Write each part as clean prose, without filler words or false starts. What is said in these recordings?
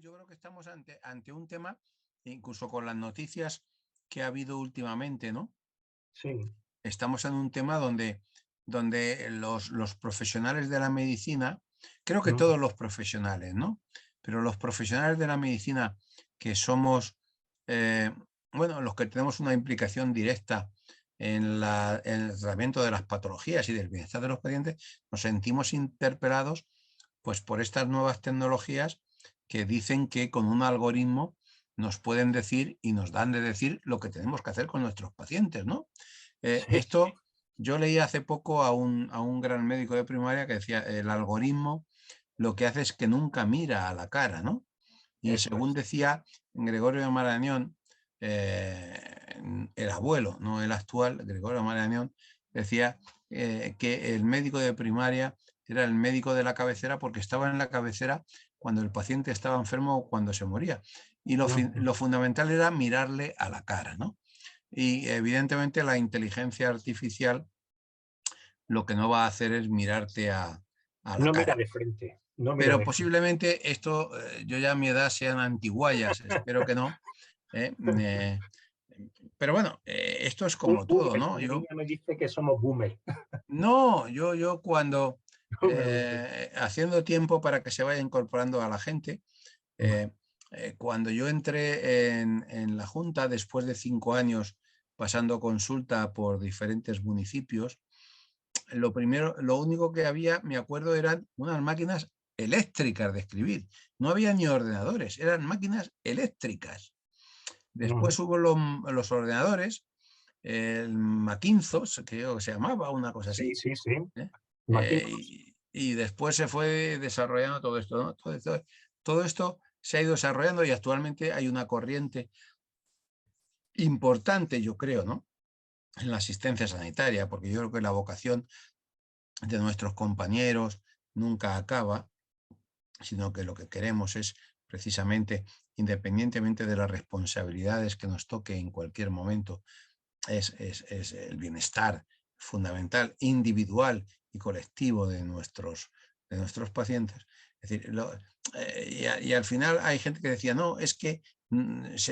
yo creo que estamos ante un tema, incluso con las noticias que ha habido últimamente, ¿no? Sí. Estamos en un tema donde los profesionales de la medicina, creo que todos los profesionales, ¿no? Pero los profesionales de la medicina que somos, eh, bueno, los que tenemos una implicación directa en el tratamiento de las patologías y del bienestar de los pacientes, nos sentimos interpelados pues, por estas nuevas tecnologías que dicen que con un algoritmo nos pueden decir y nos dan de decir lo que tenemos que hacer con nuestros pacientes, ¿no? Sí, Esto yo leí hace poco a un gran médico de primaria que decía, el algoritmo lo que hace es que nunca mira a la cara, ¿no? Y eso según es. decía Gregorio de Marañón, el abuelo, no el actual, Gregorio de Marañón, decía que el médico de primaria era el médico de la cabecera porque estaba en la cabecera cuando el paciente estaba enfermo o cuando se moría. Y lo fundamental era mirarle a la cara, ¿no? Y evidentemente la inteligencia artificial lo que no va a hacer es mirarte a la No mira cara. de frente, no mira Pero de frente. posiblemente esto, yo ya a mi edad sean antiguallas, espero que no. ¿eh? Eh, pero bueno, esto es Un como todo, boomer, ¿no? mi niña me dice que somos boomer. No, yo cuando Boomer. haciendo tiempo para que se vaya incorporando a la gente, Vale. eh, cuando yo entré en la Junta, después de 5 años pasando consulta por diferentes municipios, lo único que había, me acuerdo, eran unas máquinas eléctricas de escribir. No había ni ordenadores, eran máquinas eléctricas. Después hubo los ordenadores, el Macintosh, creo que se llamaba, una cosa Sí, así. sí, sí. ¿eh? Maquinados. Y después se fue desarrollando todo esto, ¿no? Todo esto se ha ido desarrollando y actualmente hay una corriente importante, yo creo, ¿no? En la asistencia sanitaria, porque yo creo que la vocación de nuestros compañeros nunca acaba, sino que lo que queremos es precisamente, independientemente de las responsabilidades que nos toque en cualquier momento, es el bienestar fundamental, individual y colectivo de nuestros pacientes. Es decir, y al final hay gente que decía, no, es que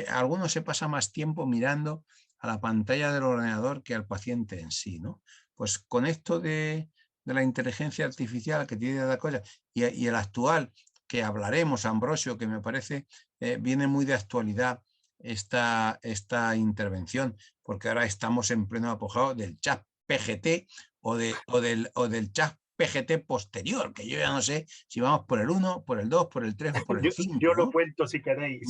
algunos se pasa más tiempo mirando a la pantalla del ordenador que al paciente en sí, ¿no? Pues con esto de la inteligencia artificial que tiene la cosa y el actual que hablaremos, Ambrosio, que me parece viene muy de actualidad esta intervención, porque ahora estamos en pleno apogeo del chat PGT o del chat PGT posterior, que yo ya no sé si vamos por el 1, por el 2, por el 3 o por el Yo 5, lo ¿no? cuento si queréis,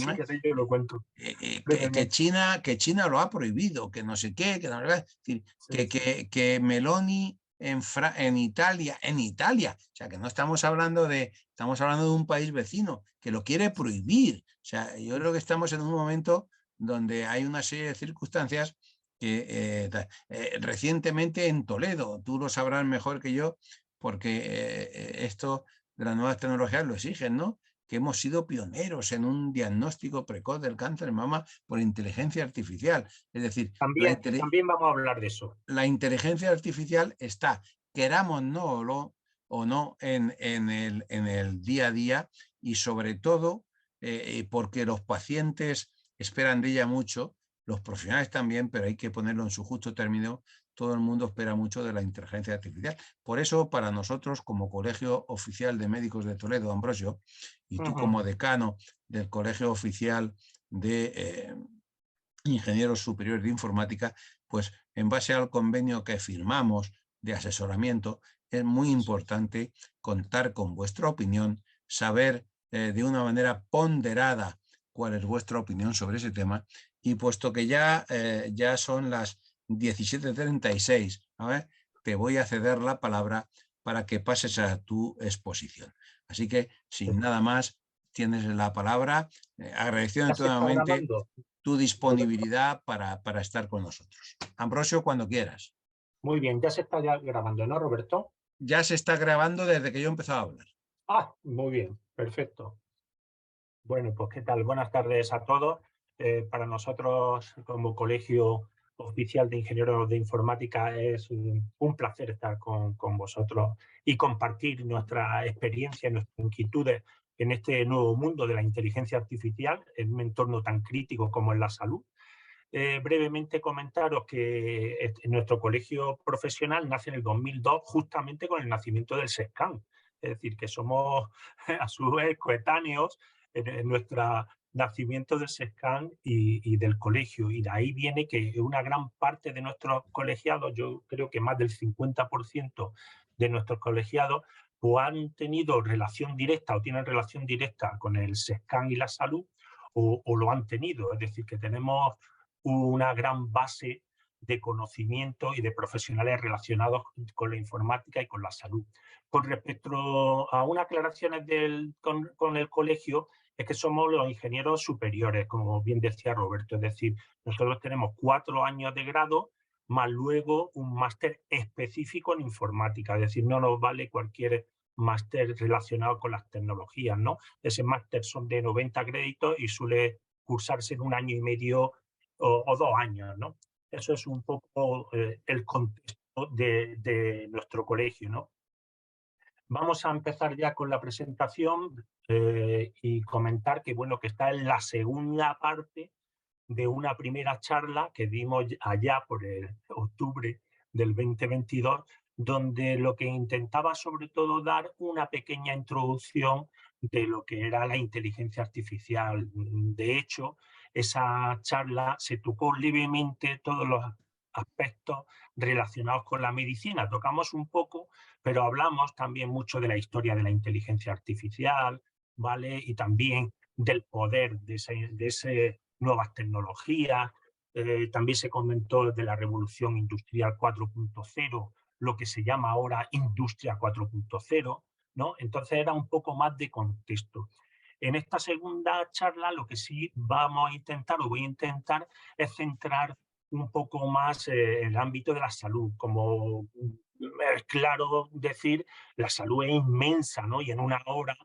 yo lo cuento Que brevemente. China lo ha prohibido, que no sé qué, que no sé qué. Es decir, Sí, sí. que Meloni en Italia, o sea, que no estamos hablando de un país vecino que lo quiere prohibir. O sea, yo creo que estamos en un momento donde hay una serie de circunstancias que recientemente en Toledo, tú lo sabrás mejor que yo, porque esto de las nuevas tecnologías lo exigen, ¿no? Que hemos sido pioneros en un diagnóstico precoz del cáncer de mama por inteligencia artificial. Es decir, También vamos a hablar de eso. la inteligencia artificial está, queramos o no, en el día a día y sobre todo porque los pacientes esperan de ella mucho, los profesionales también, pero hay que ponerlo en su justo término. Todo el mundo espera mucho de la inteligencia artificial. Por eso, para nosotros, como Colegio Oficial de Médicos de Toledo, Ambrosio, y tú como decano del Colegio Oficial de Ingenieros Superiores de Informática, pues en base al convenio que firmamos de asesoramiento, es muy importante contar con vuestra opinión, saber de una manera ponderada cuál es vuestra opinión sobre ese tema. Y puesto que ya son las 17:36, te voy a ceder la palabra para que pases a tu exposición. Así que, sin nada más, tienes la palabra. Agradecido ¿Ya se está nuevamente grabando, tu Roberto? disponibilidad para estar con nosotros. Ambrosio, cuando quieras. Muy bien, ya se está ya grabando, ¿no, Roberto? Ya se está grabando desde que yo he empezado a hablar. Ah, muy bien, perfecto. Bueno, pues qué tal. Buenas tardes a todos. Para nosotros, como Colegio Oficial de Ingenieros de Informática, es un placer estar con vosotros y compartir nuestra experiencia, nuestras inquietudes en este nuevo mundo de la inteligencia artificial, en un entorno tan crítico como es la salud. Brevemente comentaros que nuestro colegio profesional nace en el 2002 justamente con el nacimiento del SESCAN. Es decir, que somos a su vez coetáneos en nuestro nacimiento del SESCAN y del colegio. Y de ahí viene que una gran parte de nuestros colegiados, yo creo que más del 50% de nuestros colegiados, pues han tenido relación directa o tienen relación directa con el SESCAN y la salud, o lo han tenido. Es decir, que tenemos una gran base de conocimiento y de profesionales relacionados con la informática y con la salud. Con respecto a unas aclaraciones con el colegio, es que somos los ingenieros superiores, como bien decía Roberto, es decir, nosotros tenemos 4 años de grado, más luego un máster específico en informática, es decir, no nos vale cualquier máster relacionado con las tecnologías, ¿no? Ese máster son de 90 créditos y suele cursarse en 1 año y medio o 2 años, ¿no? Eso es un poco el contexto de nuestro colegio, ¿no? Vamos a empezar ya con la presentación y comentar que, bueno, que está en la segunda parte de una primera charla que dimos allá por el octubre del 2022, donde lo que intentaba sobre todo dar una pequeña introducción de lo que era la inteligencia artificial. De hecho, esa charla se tocó levemente todos los aspectos relacionados con la medicina. Tocamos un poco, pero hablamos también mucho de la historia de la inteligencia artificial, ¿vale? Y también del poder de ese nuevas tecnologías. También se comentó de la revolución industrial 4.0, lo que se llama ahora industria 4.0, ¿no? Entonces era un poco más de contexto. En esta segunda charla lo que sí vamos a intentar o voy a intentar es centrar un poco más el ámbito de la salud. Como es claro decir, la salud es inmensa, ¿no? Y en una hora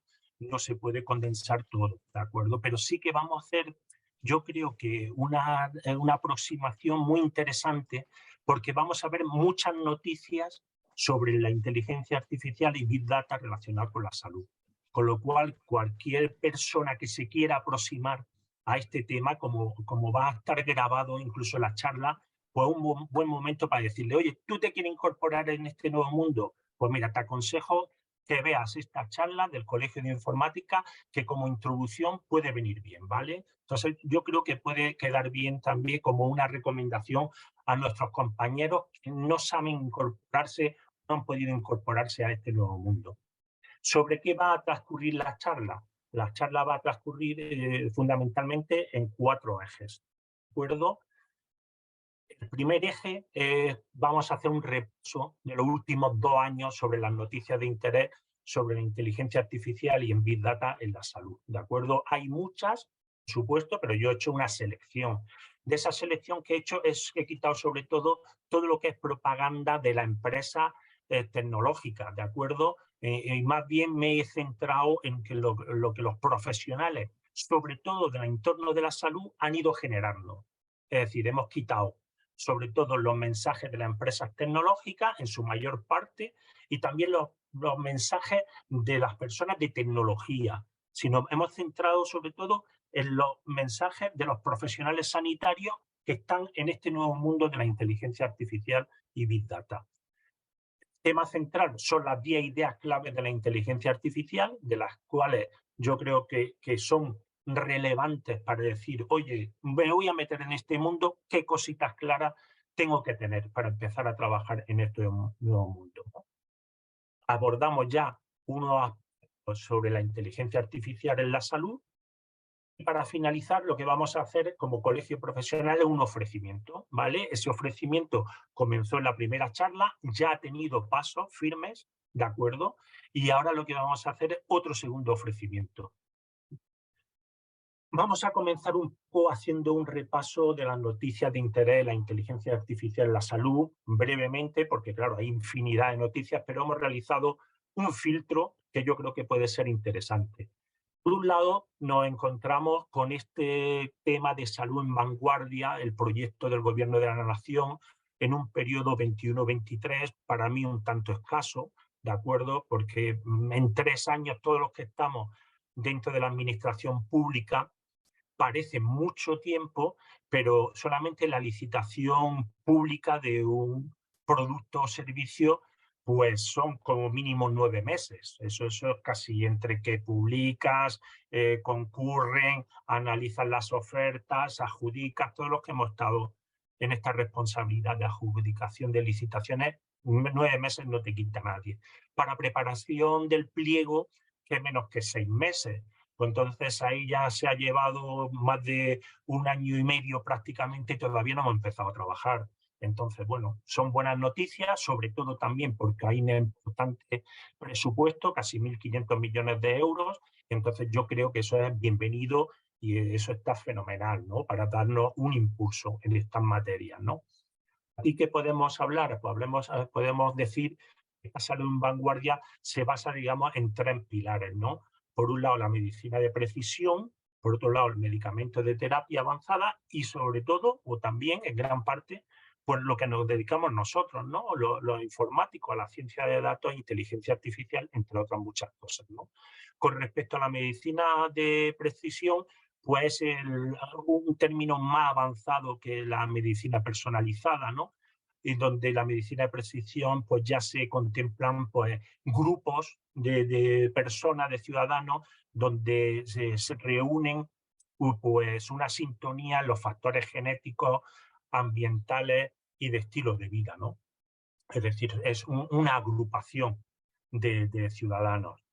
no se puede condensar todo, ¿de acuerdo? Pero sí que vamos a hacer, yo creo que una aproximación muy interesante, porque vamos a ver muchas noticias sobre la inteligencia artificial y Big Data relacionadas con la salud. Con lo cual, cualquier persona que se quiera aproximar a este tema, como va a estar grabado incluso la charla, pues un buen momento para decirle, oye, ¿tú te quieres incorporar en este nuevo mundo? Pues mira, te aconsejo que veas esta charla del Colegio de Informática, que como introducción puede venir bien, ¿vale? Entonces, yo creo que puede quedar bien también como una recomendación a nuestros compañeros que no saben incorporarse, no han podido incorporarse a este nuevo mundo. ¿Sobre qué va a transcurrir la charla? La charla va a transcurrir fundamentalmente en 4 ejes. ¿De acuerdo? El primer eje, vamos a hacer un repaso de los últimos 2 años sobre las noticias de interés sobre la inteligencia artificial y en Big Data en la salud. ¿De acuerdo? Hay muchas, por supuesto, pero yo he hecho una selección. De esa selección que he hecho he quitado sobre todo lo que es propaganda de la empresa tecnológica, ¿de acuerdo? Y más bien me he centrado en que lo que los profesionales, sobre todo del entorno de la salud, han ido generando. Es decir, hemos quitado sobre todo los mensajes de las empresas tecnológicas en su mayor parte y también los mensajes de las personas de tecnología, sino hemos centrado sobre todo en los mensajes de los profesionales sanitarios que están en este nuevo mundo de la inteligencia artificial y Big Data. Tema central son las 10 ideas claves de la inteligencia artificial, de las cuales yo creo que son relevantes para decir, oye, me voy a meter en este mundo, qué cositas claras tengo que tener para empezar a trabajar en este nuevo mundo. Abordamos ya unos aspectos sobre la inteligencia artificial en la salud. Y para finalizar, lo que vamos a hacer como colegio profesional es un ofrecimiento, ¿vale? Ese ofrecimiento comenzó en la primera charla, ya ha tenido pasos firmes, ¿de acuerdo? Y ahora lo que vamos a hacer es otro segundo ofrecimiento. Vamos a comenzar un poco haciendo un repaso de las noticias de interés de la inteligencia artificial en la salud, brevemente, porque claro, hay infinidad de noticias, pero hemos realizado un filtro que yo creo que puede ser interesante. Por un lado, nos encontramos con este tema de salud en vanguardia, el proyecto del Gobierno de la Nación en un periodo 21-23, para mí un tanto escaso, ¿de acuerdo? Porque en 3 años todos los que estamos dentro de la administración pública parece mucho tiempo, pero solamente la licitación pública de un producto o servicio pues son como mínimo 9 meses. Eso es casi entre que publicas, concurren, analizan las ofertas, adjudicas, todos los que hemos estado en esta responsabilidad de adjudicación de licitaciones, 9 meses no te quita nadie. Para preparación del pliego, que menos que 6 meses. Pues entonces ahí ya se ha llevado más de 1 año y medio prácticamente y todavía no hemos empezado a trabajar. Entonces, bueno, son buenas noticias, sobre todo también porque hay un importante presupuesto, casi 1.500 millones de euros. Entonces yo creo que eso es bienvenido y eso está fenomenal, ¿no? Para darnos un impulso en estas materias, ¿no? ¿Y qué podemos hablar? Pues podemos decir que la salud en vanguardia se basa, digamos, en 3 pilares, ¿no? Por un lado, la medicina de precisión, por otro lado, el medicamento de terapia avanzada y sobre todo, o también en gran parte, pues lo que nos dedicamos nosotros, ¿no? Los informáticos, a la ciencia de datos e inteligencia artificial, entre otras muchas cosas, ¿no? Con respecto a la medicina de precisión, pues un término más avanzado que la medicina personalizada, ¿no? En donde la medicina de precisión pues ya se contemplan pues, grupos de personas, de ciudadanos, donde se reúnen pues una sintonía en los factores genéticos, ambientales y de estilo de vida, ¿no? Es decir, es una agrupación de ciudadanos.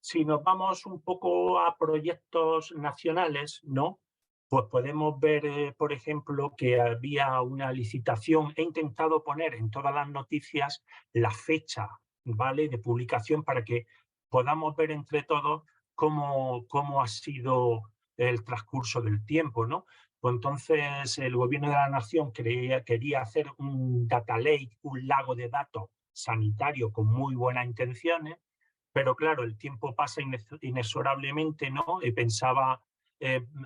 Si nos vamos un poco a proyectos nacionales, ¿no? Pues podemos ver, por ejemplo, que había una licitación. He intentado poner en todas las noticias la fecha, ¿vale?, de publicación para que podamos ver entre todos cómo ha sido el transcurso del tiempo, ¿no? Pues entonces el Gobierno de la Nación quería hacer un data lake, un lago de datos sanitario con muy buenas intenciones, pero claro, el tiempo pasa inexorablemente, ¿no? Y pensaba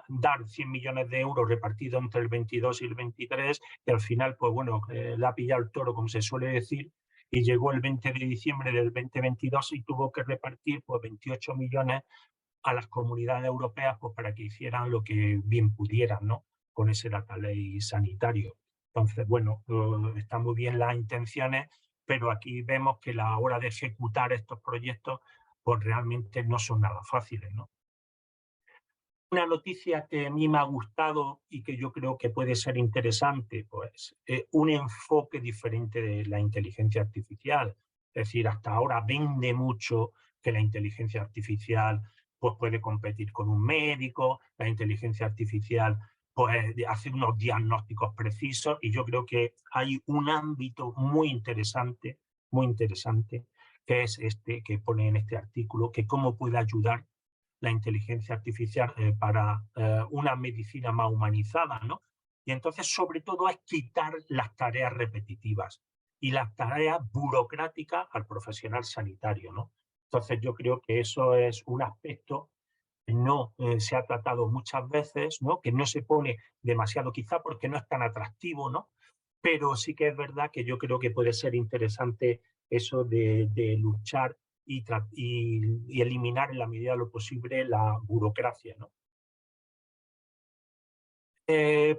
dar 100 millones de euros repartidos entre el 22 y el 23, y al final, pues bueno, le ha pillado el toro, como se suele decir, y llegó el 20 de diciembre del 2022 y tuvo que repartir pues 28 millones a las comunidades europeas pues, para que hicieran lo que bien pudieran, ¿no? Con ese data ley sanitario. Entonces, bueno, están muy bien las intenciones, pero aquí vemos que la hora de ejecutar estos proyectos pues realmente no son nada fáciles, ¿no? Una noticia que a mí me ha gustado y que yo creo que puede ser interesante, pues un enfoque diferente de la inteligencia artificial. Es decir, hasta ahora vende mucho que la inteligencia artificial pues, puede competir con un médico, la inteligencia artificial pues, hace unos diagnósticos precisos, y yo creo que hay un ámbito muy interesante, que es este que pone en este artículo, que cómo puede ayudar la inteligencia artificial para una medicina más humanizada, ¿no? Y entonces, sobre todo, es quitar las tareas repetitivas y las tareas burocráticas al profesional sanitario, ¿no? Entonces, yo creo que eso es un aspecto que no se ha tratado muchas veces, ¿no? Que no se pone demasiado, quizá porque no es tan atractivo, ¿no? Pero sí que es verdad que yo creo que puede ser interesante eso de luchar y eliminar en la medida de lo posible la burocracia, ¿no?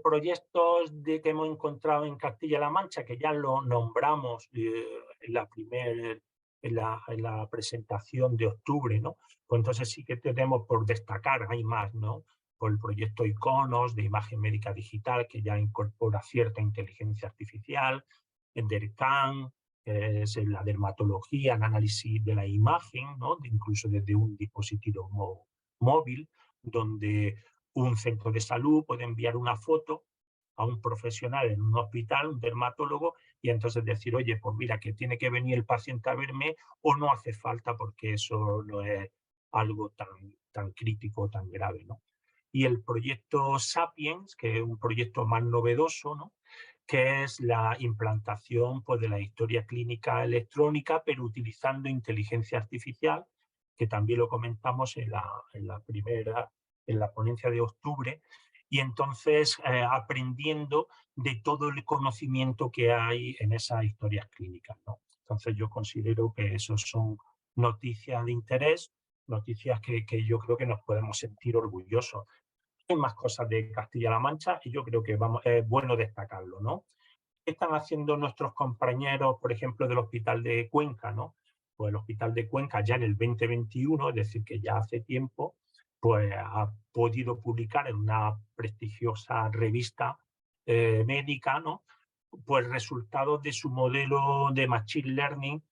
Proyectos que hemos encontrado en Castilla-La Mancha, que ya lo nombramos en la presentación de octubre, ¿no? Pues entonces sí que tenemos por destacar, hay más, ¿no? Por el proyecto Iconos de imagen médica digital, que ya incorpora cierta inteligencia artificial, en DERCAN, que es la dermatología, el análisis de la imagen, ¿no? Incluso desde un dispositivo móvil, donde un centro de salud puede enviar una foto a un profesional en un hospital, un dermatólogo, y entonces decir, oye, pues mira, que tiene que venir el paciente a verme o no hace falta porque eso no es algo tan crítico, tan grave, ¿no? Y el proyecto Sapiens, que es un proyecto más novedoso, ¿no? Que es la implantación pues, de la historia clínica electrónica, pero utilizando inteligencia artificial, que también lo comentamos en la ponencia de octubre, y entonces aprendiendo de todo el conocimiento que hay en esas historias clínicas, ¿no? Entonces yo considero que esos son noticias de interés noticias que yo creo que nos podemos sentir orgullosos. Hay más cosas de Castilla-La Mancha y yo creo que es bueno destacarlo, ¿no? ¿Qué están haciendo nuestros compañeros, por ejemplo, del Hospital de Cuenca, ¿no? Pues el Hospital de Cuenca ya en el 2021, es decir, que ya hace tiempo, pues ha podido publicar en una prestigiosa revista médica, ¿no? Pues resultados de su modelo de Machine Learning,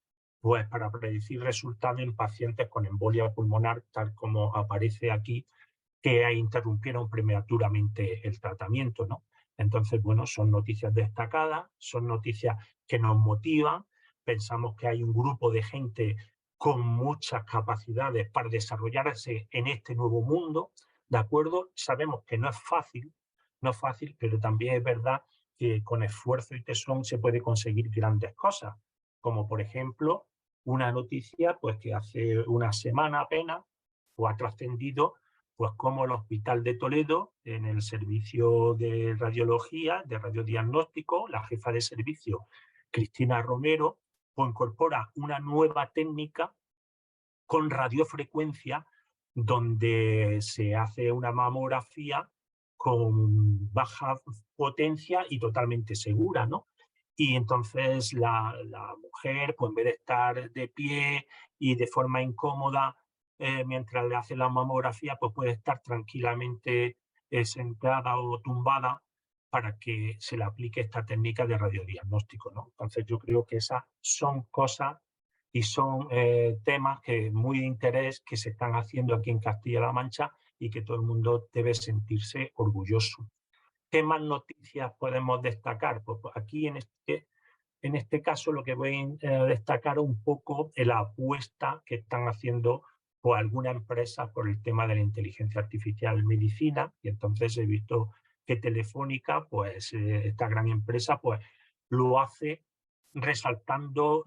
pues para predecir resultados en pacientes con embolia pulmonar, tal como aparece aquí, que interrumpieron prematuramente el tratamiento, ¿no? Entonces, bueno, son noticias destacadas, son noticias que nos motivan, pensamos que hay un grupo de gente con muchas capacidades para desarrollarse en este nuevo mundo, ¿de acuerdo? Sabemos que no es fácil, no es fácil, pero también es verdad que con esfuerzo y tesón se puede conseguir grandes cosas, como por ejemplo una noticia pues que hace una semana apenas o ha trascendido pues como el Hospital de Toledo, en el servicio de radiología, de radiodiagnóstico, la jefa de servicio, Cristina Romero, pues incorpora una nueva técnica con radiofrecuencia donde se hace una mamografía con baja potencia y totalmente segura, ¿no? Y entonces la mujer, pues en vez de estar de pie y de forma incómoda mientras le hace la mamografía, pues puede estar tranquilamente sentada o tumbada para que se le aplique esta técnica de radiodiagnóstico, ¿no? Entonces yo creo que esas son cosas y son temas que muy de interés que se están haciendo aquí en Castilla-La Mancha y que todo el mundo debe sentirse orgulloso. ¿Qué más noticias podemos destacar? Pues aquí en este caso lo que voy a destacar un poco es la apuesta que están haciendo pues, algunas empresas por el tema de la inteligencia artificial en medicina, y entonces he visto que Telefónica, pues esta gran empresa, pues lo hace resaltando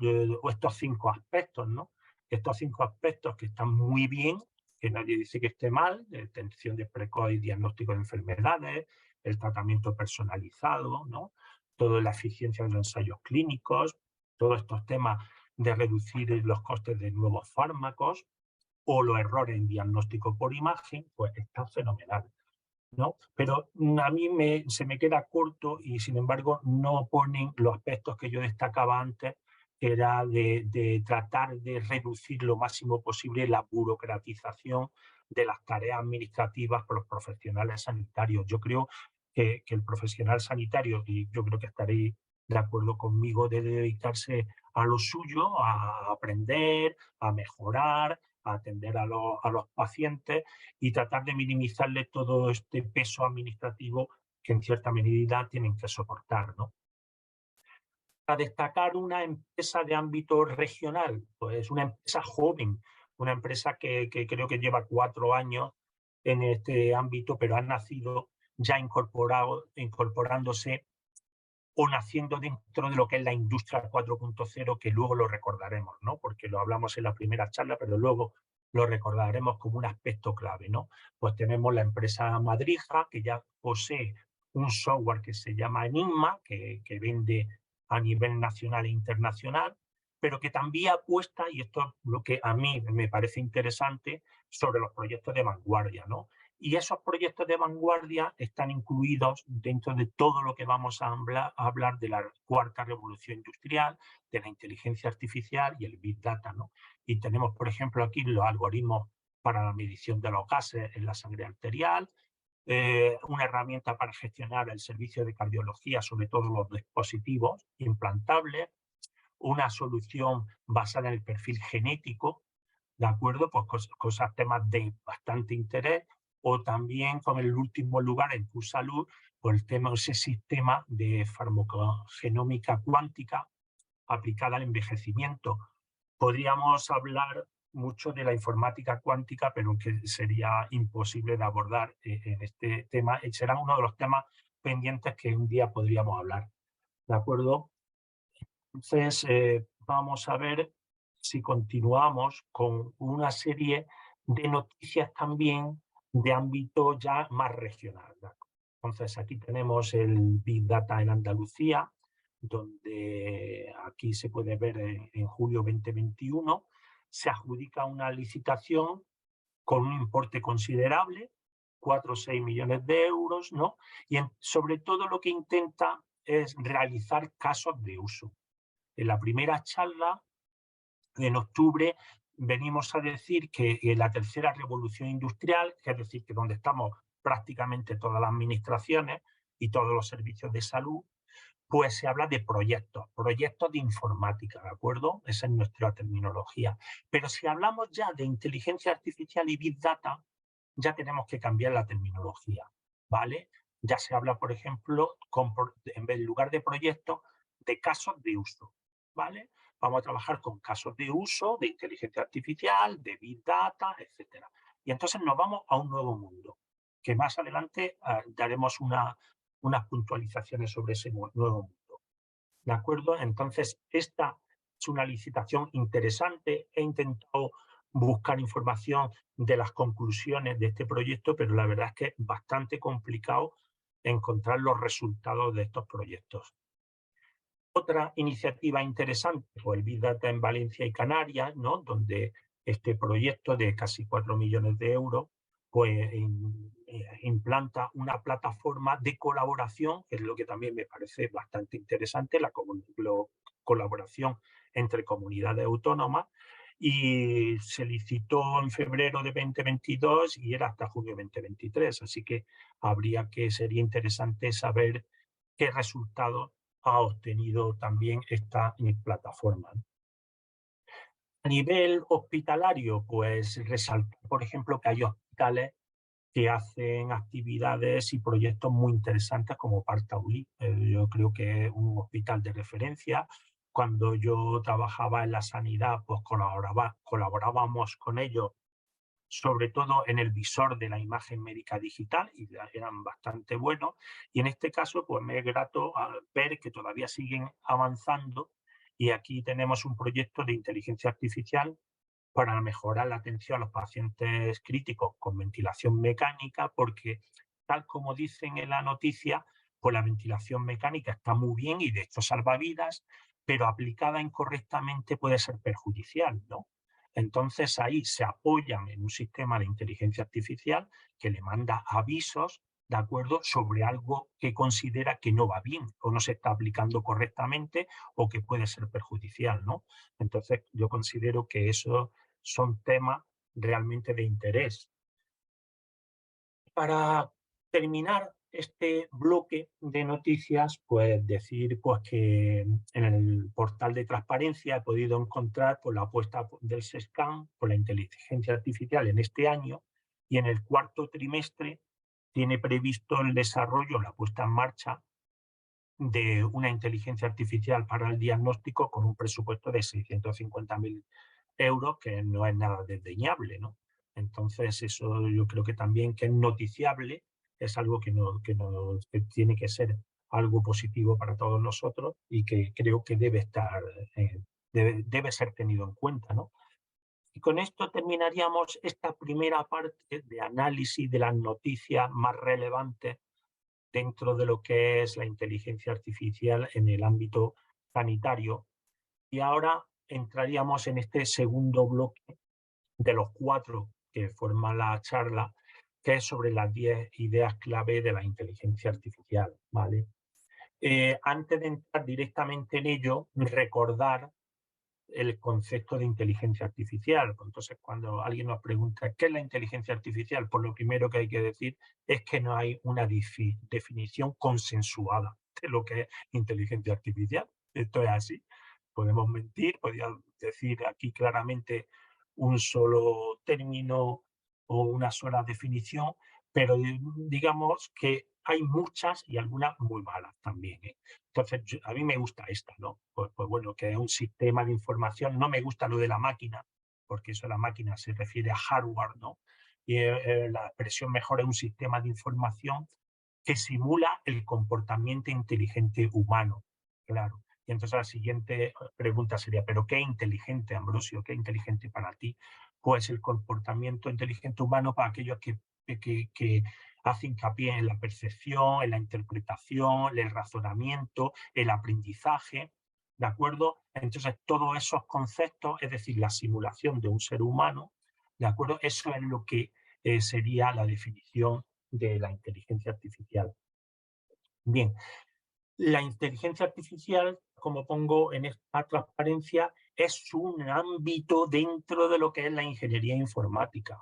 estos 5 aspectos, ¿no? Estos 5 aspectos que están muy bien, que nadie dice que esté mal: detección de precoz y diagnóstico de enfermedades, el tratamiento personalizado, ¿no? Toda la eficiencia de los ensayos clínicos, todos estos temas de reducir los costes de nuevos fármacos o los errores en diagnóstico por imagen, pues está fenomenal, ¿no? Pero a mí se me queda corto y sin embargo no ponen los aspectos que yo destacaba antes, que era de tratar de reducir lo máximo posible la burocratización de las tareas administrativas por los profesionales sanitarios. Yo creo que el profesional sanitario, y yo creo que estaréis de acuerdo conmigo, debe dedicarse a lo suyo, a aprender, a mejorar, a atender a los pacientes y tratar de minimizarle todo este peso administrativo que en cierta medida tienen que soportar, ¿no? Para destacar una empresa de ámbito regional, pues una empresa joven, una empresa que creo que lleva 4 años en este ámbito, pero ha nacido ya incorporándose o naciendo dentro de lo que es la industria 4.0, que luego lo recordaremos, ¿no? Porque lo hablamos en la primera charla, pero luego lo recordaremos como un aspecto clave, ¿no? Pues tenemos la empresa Madrija, que ya posee un software que se llama Enigma, que vende a nivel nacional e internacional, pero que también apuesta, y esto es lo que a mí me parece interesante, sobre los proyectos de vanguardia, ¿no? Y esos proyectos de vanguardia están incluidos dentro de todo lo que vamos a hablar de la cuarta revolución industrial, de la inteligencia artificial y el Big Data, ¿no? Y tenemos, por ejemplo, aquí los algoritmos para la medición de los gases en la sangre arterial, una herramienta para gestionar el servicio de cardiología, sobre todo los dispositivos implantables, una solución basada en el perfil genético, ¿de acuerdo? Pues cosas, temas de bastante interés, o también con el último lugar en tu salud, pues el tema, ese sistema de farmacogenómica cuántica aplicada al envejecimiento. Podríamos hablar mucho de la informática cuántica, pero que sería imposible de abordar en este tema. Será uno de los temas pendientes que un día podríamos hablar, ¿de acuerdo? Entonces, vamos a ver si continuamos con una serie de noticias también de ámbito ya más regional. Entonces, aquí tenemos el Big Data en Andalucía, donde aquí se puede ver en julio 2021, se adjudica una licitación con un importe considerable, 4 o 6 millones de euros, ¿no? Y sobre todo lo que intenta es realizar casos de uso. En la primera charla, en octubre, venimos a decir que en la tercera revolución industrial, que es decir, que donde estamos prácticamente todas las administraciones y todos los servicios de salud, pues se habla de proyectos de informática, ¿de acuerdo? Esa es nuestra terminología. Pero si hablamos ya de inteligencia artificial y Big Data, ya tenemos que cambiar la terminología, ¿vale? Ya se habla, por ejemplo, en lugar de proyectos, de casos de uso, ¿vale? Vamos a trabajar con casos de uso de inteligencia artificial, de Big Data, etcétera. Y entonces nos vamos a un nuevo mundo, que más adelante daremos unas puntualizaciones sobre ese nuevo mundo. ¿De acuerdo? Entonces, esta es una licitación interesante. He intentado buscar información de las conclusiones de este proyecto, pero la verdad es que es bastante complicado encontrar los resultados de estos proyectos. Otra iniciativa interesante fue el Big Data en Valencia y Canarias, ¿no? Donde este proyecto de casi 4 millones de euros pues, implanta una plataforma de colaboración, que es lo que también me parece bastante interesante, la colaboración entre comunidades autónomas, y se licitó en febrero de 2022 y era hasta junio de 2023, así que sería interesante saber qué resultados ha obtenido también esta plataforma. A nivel hospitalario, pues resaltar, por ejemplo, que hay hospitales que hacen actividades y proyectos muy interesantes como Partaulí. Yo creo que es un hospital de referencia. Cuando yo trabajaba en la sanidad, pues colaborábamos con ellos, sobre todo en el visor de la imagen médica digital, y eran bastante buenos. Y en este caso, pues me es grato ver que todavía siguen avanzando, y aquí tenemos un proyecto de inteligencia artificial para mejorar la atención a los pacientes críticos con ventilación mecánica, porque tal como dicen en la noticia, pues la ventilación mecánica está muy bien y de hecho salva vidas, pero aplicada incorrectamente puede ser perjudicial, ¿no? Entonces ahí se apoyan en un sistema de inteligencia artificial que le manda avisos, ¿de acuerdo?, sobre algo que considera que no va bien o no se está aplicando correctamente o que puede ser perjudicial, ¿no? Entonces yo considero que eso son temas realmente de interés. Para terminar este bloque de noticias, pues decir pues, que en el portal de transparencia he podido encontrar pues, la apuesta del SESCAN por la inteligencia artificial en este año, y en el cuarto trimestre tiene previsto el desarrollo, la puesta en marcha de una inteligencia artificial para el diagnóstico con un presupuesto de 650.000 euros, que no es nada desdeñable, ¿no? Entonces, eso yo creo que también que es noticiable, es algo que tiene que ser algo positivo para todos nosotros y que creo que debe estar, debe ser tenido en cuenta, ¿no? Y con esto terminaríamos esta primera parte de análisis de las noticias más relevantes dentro de lo que es la inteligencia artificial en el ámbito sanitario. Y ahora entraríamos en este segundo bloque de los 4 que forman la charla, que es sobre las 10 ideas clave de la inteligencia artificial, ¿vale? Antes de entrar directamente en ello, recordar el concepto de inteligencia artificial. Entonces, cuando alguien nos pregunta qué es la inteligencia artificial, pues lo primero que hay que decir es que no hay una definición consensuada de lo que es inteligencia artificial. Esto es así. Podemos mentir, podría decir aquí claramente un solo término o una sola definición, pero digamos que hay muchas y algunas muy malas también, ¿eh? Entonces, a mí me gusta esta, ¿no? Pues bueno, que es un sistema de información. No me gusta lo de la máquina, porque eso de la máquina se refiere a hardware, ¿no? Y la expresión mejor es un sistema de información que simula el comportamiento inteligente humano, claro. Y entonces la siguiente pregunta sería, ¿pero qué inteligente, Ambrosio? ¿Qué inteligente para ti? Pues el comportamiento inteligente humano para aquellos que hace hincapié en la percepción, en la interpretación, el razonamiento, el aprendizaje, ¿de acuerdo? Entonces, todos esos conceptos, es decir, la simulación de un ser humano, ¿De acuerdo? Eso es lo que sería la definición de la inteligencia artificial. Bien, la inteligencia artificial, como pongo en esta transparencia, es un ámbito dentro de lo que es la ingeniería informática,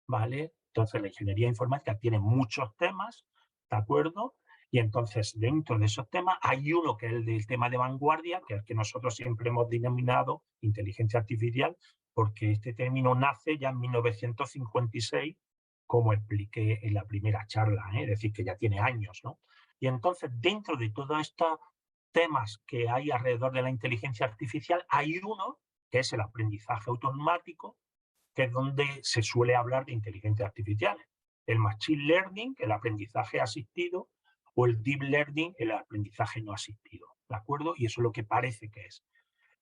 ¿vale? Entonces, la ingeniería informática tiene muchos temas, ¿de acuerdo? Y entonces, dentro de esos temas, hay uno que es el del tema de vanguardia, que es el que nosotros siempre hemos denominado inteligencia artificial, porque este término nace ya en 1956, como expliqué en la primera charla, ¿eh? Es decir, que ya tiene años, ¿no? Y entonces, dentro de todos estos temas que hay alrededor de la inteligencia artificial, hay uno que es el aprendizaje automático, que es donde se suele hablar de inteligencia artificial. El machine learning, el aprendizaje asistido, o el deep learning, el aprendizaje no asistido. ¿De acuerdo? Y eso es lo que parece que es.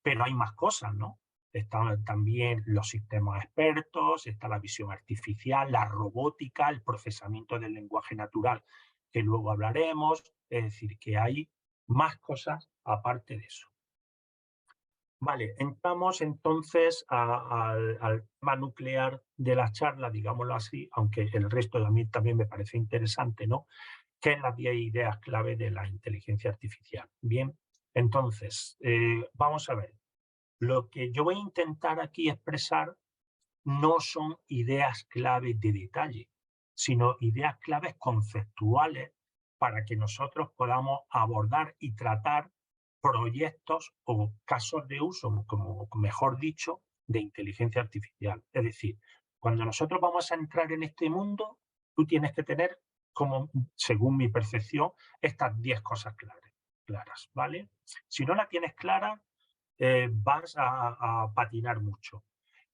Pero hay más cosas, ¿no? Están también los sistemas expertos, está la visión artificial, la robótica, el procesamiento del lenguaje natural, que luego hablaremos. Es decir, que hay más cosas aparte de eso. Vale, entramos entonces al tema nuclear de la charla, digámoslo así, aunque el resto de a mí también me parece interesante, ¿no? Que es las 10 ideas clave de la inteligencia artificial. Bien, entonces, vamos a ver. Lo que yo voy a intentar aquí expresar no son ideas claves de detalle, sino ideas claves conceptuales para que nosotros podamos abordar y tratar proyectos o casos de uso, como mejor dicho, de inteligencia artificial. Es decir, cuando nosotros vamos a entrar en este mundo, tú tienes que tener, como, según mi percepción, estas 10 cosas claras, ¿vale? Si no la tienes clara, vas a patinar mucho.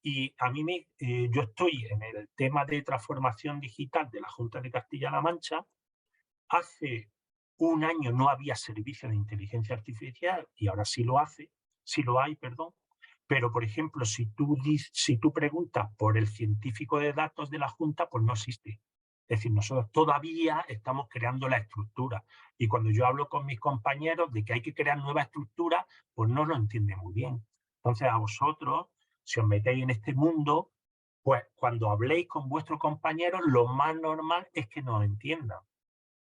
Y a mí yo estoy en el tema de transformación digital de la Junta de Castilla-La Mancha. Hace un año no había servicio de inteligencia artificial y ahora sí lo hay, perdón. Pero, por ejemplo, si tú preguntas por el científico de datos de la Junta, pues no existe. Es decir, nosotros todavía estamos creando la estructura. Y cuando yo hablo con mis compañeros de que hay que crear nueva estructura, pues no lo entienden muy bien. Entonces, a vosotros, si os metéis en este mundo, pues cuando habléis con vuestros compañeros, lo más normal es que no entiendan.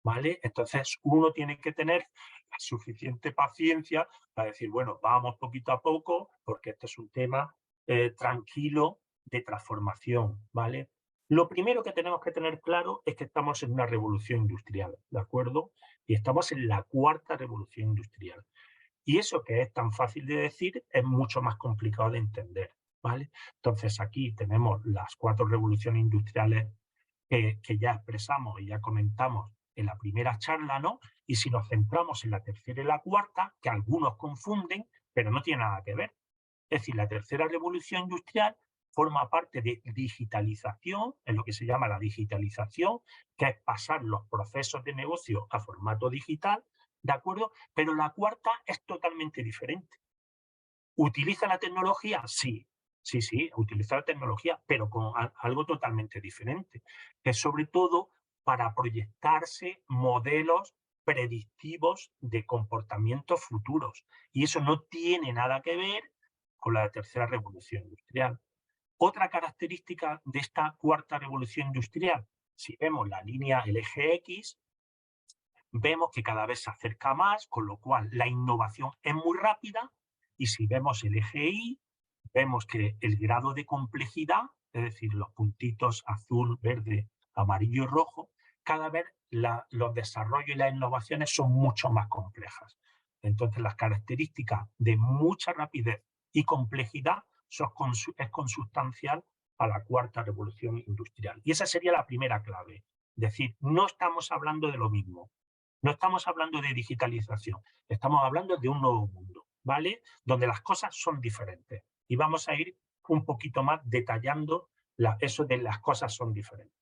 ¿Vale? Entonces uno tiene que tener la suficiente paciencia para decir, bueno, vamos poquito a poco, porque este es un tema tranquilo de transformación, ¿vale? Lo primero que tenemos que tener claro es que estamos en una revolución industrial, ¿de acuerdo? Y estamos en la cuarta revolución industrial. Y eso que es tan fácil de decir es mucho más complicado de entender, ¿vale? Entonces aquí tenemos las 4 revoluciones industriales que ya expresamos y ya comentamos en la primera charla, ¿no? Y si nos centramos en la tercera y la cuarta, que algunos confunden, pero no tiene nada que ver. Es decir, la tercera revolución industrial forma parte de digitalización, en lo que se llama la digitalización, que es pasar los procesos de negocio a formato digital, ¿de acuerdo? Pero la cuarta es totalmente diferente. ¿Utiliza la tecnología? Sí, sí, utiliza la tecnología, pero con algo totalmente diferente, que es sobre todo para proyectarse modelos predictivos de comportamientos futuros. Y eso no tiene nada que ver con la tercera revolución industrial. Otra característica de esta cuarta revolución industrial, si vemos la línea, el eje X, vemos que cada vez se acerca más, con lo cual la innovación es muy rápida, y si vemos el eje Y, vemos que el grado de complejidad, es decir, los puntitos azul, verde, amarillo y rojo, cada vez los desarrollos y las innovaciones son mucho más complejas. Entonces, las características de mucha rapidez y complejidad es consustancial a la cuarta revolución industrial. Y esa sería la primera clave. Es decir, no estamos hablando de lo mismo. No estamos hablando de digitalización, estamos hablando de un nuevo mundo, ¿vale? Donde las cosas son diferentes. Y vamos a ir un poquito más detallando eso de las cosas son diferentes.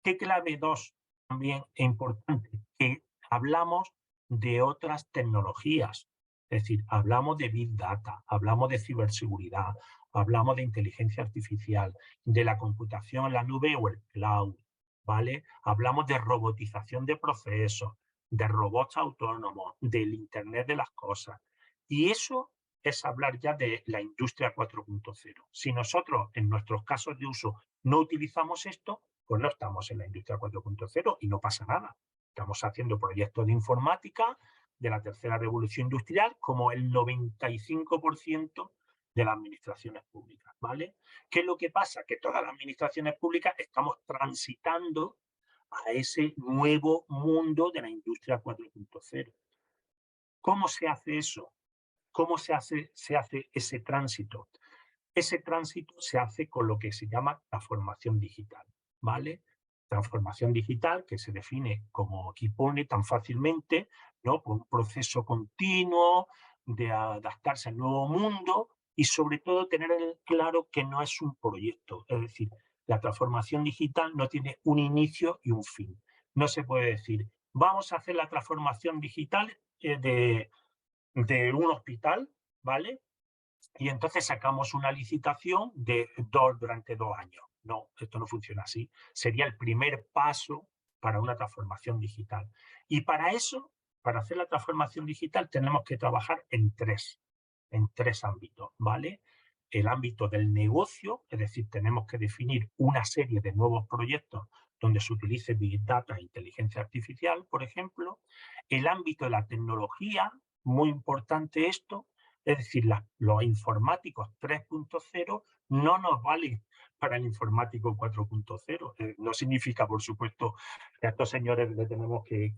¿Qué clave 2 también es importante? Que hablamos de otras tecnologías. Es decir, hablamos de Big Data, hablamos de ciberseguridad, hablamos de inteligencia artificial, de la computación en la nube o el cloud, ¿vale? Hablamos de robotización de procesos, de robots autónomos, del Internet de las cosas. Y eso es hablar ya de la industria 4.0. Si nosotros en nuestros casos de uso no utilizamos esto, pues no estamos en la industria 4.0 y no pasa nada. Estamos haciendo proyectos de informática de la tercera revolución industrial como el 95% de las administraciones públicas, ¿vale? ¿Qué es lo que pasa? Que todas las administraciones públicas estamos transitando a ese nuevo mundo de la industria 4.0. ¿Cómo se hace eso? ¿Cómo se hace ese tránsito? Ese tránsito se hace con lo que se llama transformación digital, ¿vale? Transformación digital que se define como aquí pone tan fácilmente, ¿no? Por un proceso continuo de adaptarse al nuevo mundo y sobre todo tener claro que no es un proyecto. Es decir, la transformación digital no tiene un inicio y un fin. No se puede decir, vamos a hacer la transformación digital de un hospital, ¿vale? Y entonces sacamos una licitación durante 2 años. No, esto no funciona así. Sería el primer paso para una transformación digital. Y para eso, para hacer la transformación digital, tenemos que trabajar en tres ámbitos, ¿vale? El ámbito del negocio, es decir, tenemos que definir una serie de nuevos proyectos donde se utilice Big Data e inteligencia artificial, por ejemplo. El ámbito de la tecnología, muy importante esto, es decir, los informáticos 3.0 no nos valen para el informático 4.0. No significa, por supuesto, que a estos señores le tenemos que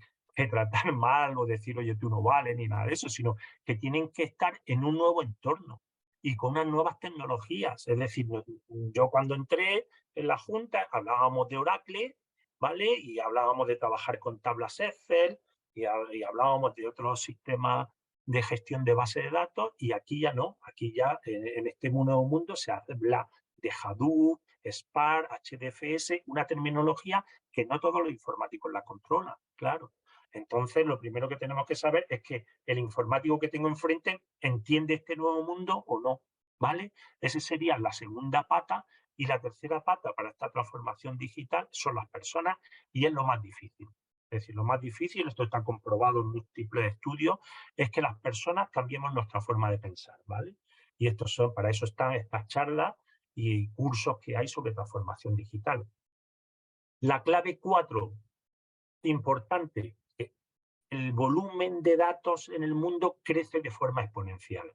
tratar mal o decir, oye, tú no vales, ni nada de eso, sino que tienen que estar en un nuevo entorno y con unas nuevas tecnologías. Es decir, yo cuando entré en la Junta hablábamos de Oracle, ¿vale? Y hablábamos de trabajar con tablas Excel y hablábamos de otros sistemas de gestión de base de datos y aquí ya no, aquí ya en este nuevo mundo se habla de Hadoop, Spark, HDFS, una terminología que no todos los informáticos la controlan, claro. Entonces, lo primero que tenemos que saber es que el informático que tengo enfrente entiende este nuevo mundo o no, ¿vale? Esa sería la segunda pata y la tercera pata para esta transformación digital son las personas y es lo más difícil. Es decir, lo más difícil, esto está comprobado en múltiples estudios, es que las personas cambiemos nuestra forma de pensar, ¿vale? Y para eso están estas charlas y cursos que hay sobre transformación digital. La clave 4, importante, el volumen de datos en el mundo crece de forma exponencial.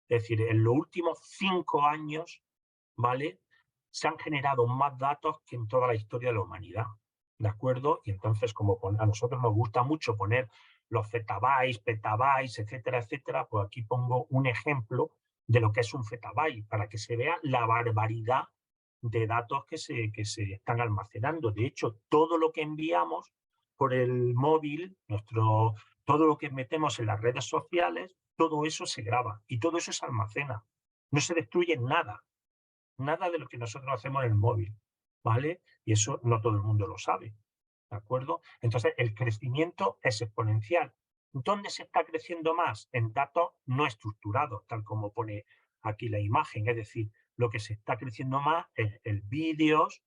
Es decir, en los últimos 5 años, ¿vale? Se han generado más datos que en toda la historia de la humanidad, ¿de acuerdo? Y entonces, como a nosotros nos gusta mucho poner los zettabytes, petabytes, etcétera, etcétera, pues aquí pongo un ejemplo de lo que es un zettabyte, para que se vea la barbaridad de datos que se están almacenando. De hecho, todo lo que enviamos por el móvil, todo lo que metemos en las redes sociales, todo eso se graba y todo eso se almacena. No se destruye nada, nada de lo que nosotros hacemos en el móvil, ¿vale? Y eso no todo el mundo lo sabe, ¿de acuerdo? Entonces, el crecimiento es exponencial. ¿Dónde se está creciendo más? En datos no estructurados, tal como pone aquí la imagen. Es decir, lo que se está creciendo más es en vídeos,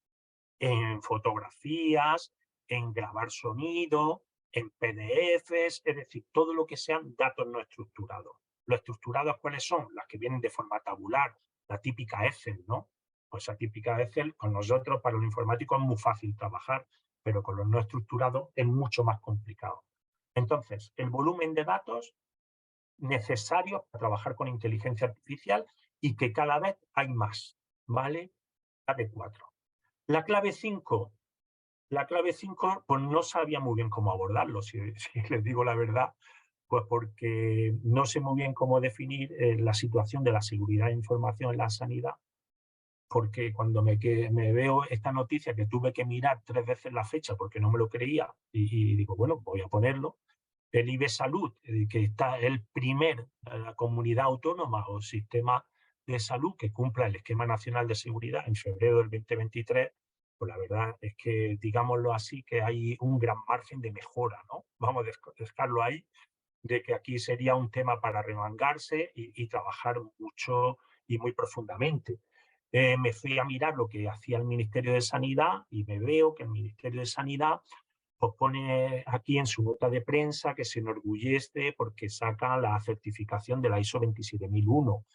en fotografías, en grabar sonido, en PDFs, es decir, todo lo que sean datos no estructurados. ¿Los estructurados cuáles son? Las que vienen de forma tabular, la típica Excel, ¿no? Pues la típica Excel, con nosotros, para los informáticos, es muy fácil trabajar, pero con los no estructurados es mucho más complicado. Entonces, el volumen de datos necesario para trabajar con inteligencia artificial y que cada vez hay más, ¿vale? Clave 4. La clave 5, pues no sabía muy bien cómo abordarlo, si les digo la verdad, pues porque no sé muy bien cómo definir la situación de la seguridad de información en la sanidad, porque cuando me veo esta noticia que tuve que mirar 3 veces la fecha porque no me lo creía y digo, bueno, voy a ponerlo. El IBE Salud, que está el primer comunidad autónoma o sistema de salud que cumpla el Esquema Nacional de Seguridad en febrero del 2023, pues la verdad es que, digámoslo así, que hay un gran margen de mejora, ¿no? Vamos a dejarlo ahí, de que aquí sería un tema para remangarse y trabajar mucho y muy profundamente. Me fui a mirar lo que hacía el Ministerio de Sanidad y me veo que el Ministerio de Sanidad pues pone aquí en su nota de prensa que se enorgullece porque saca la certificación de la ISO 27001.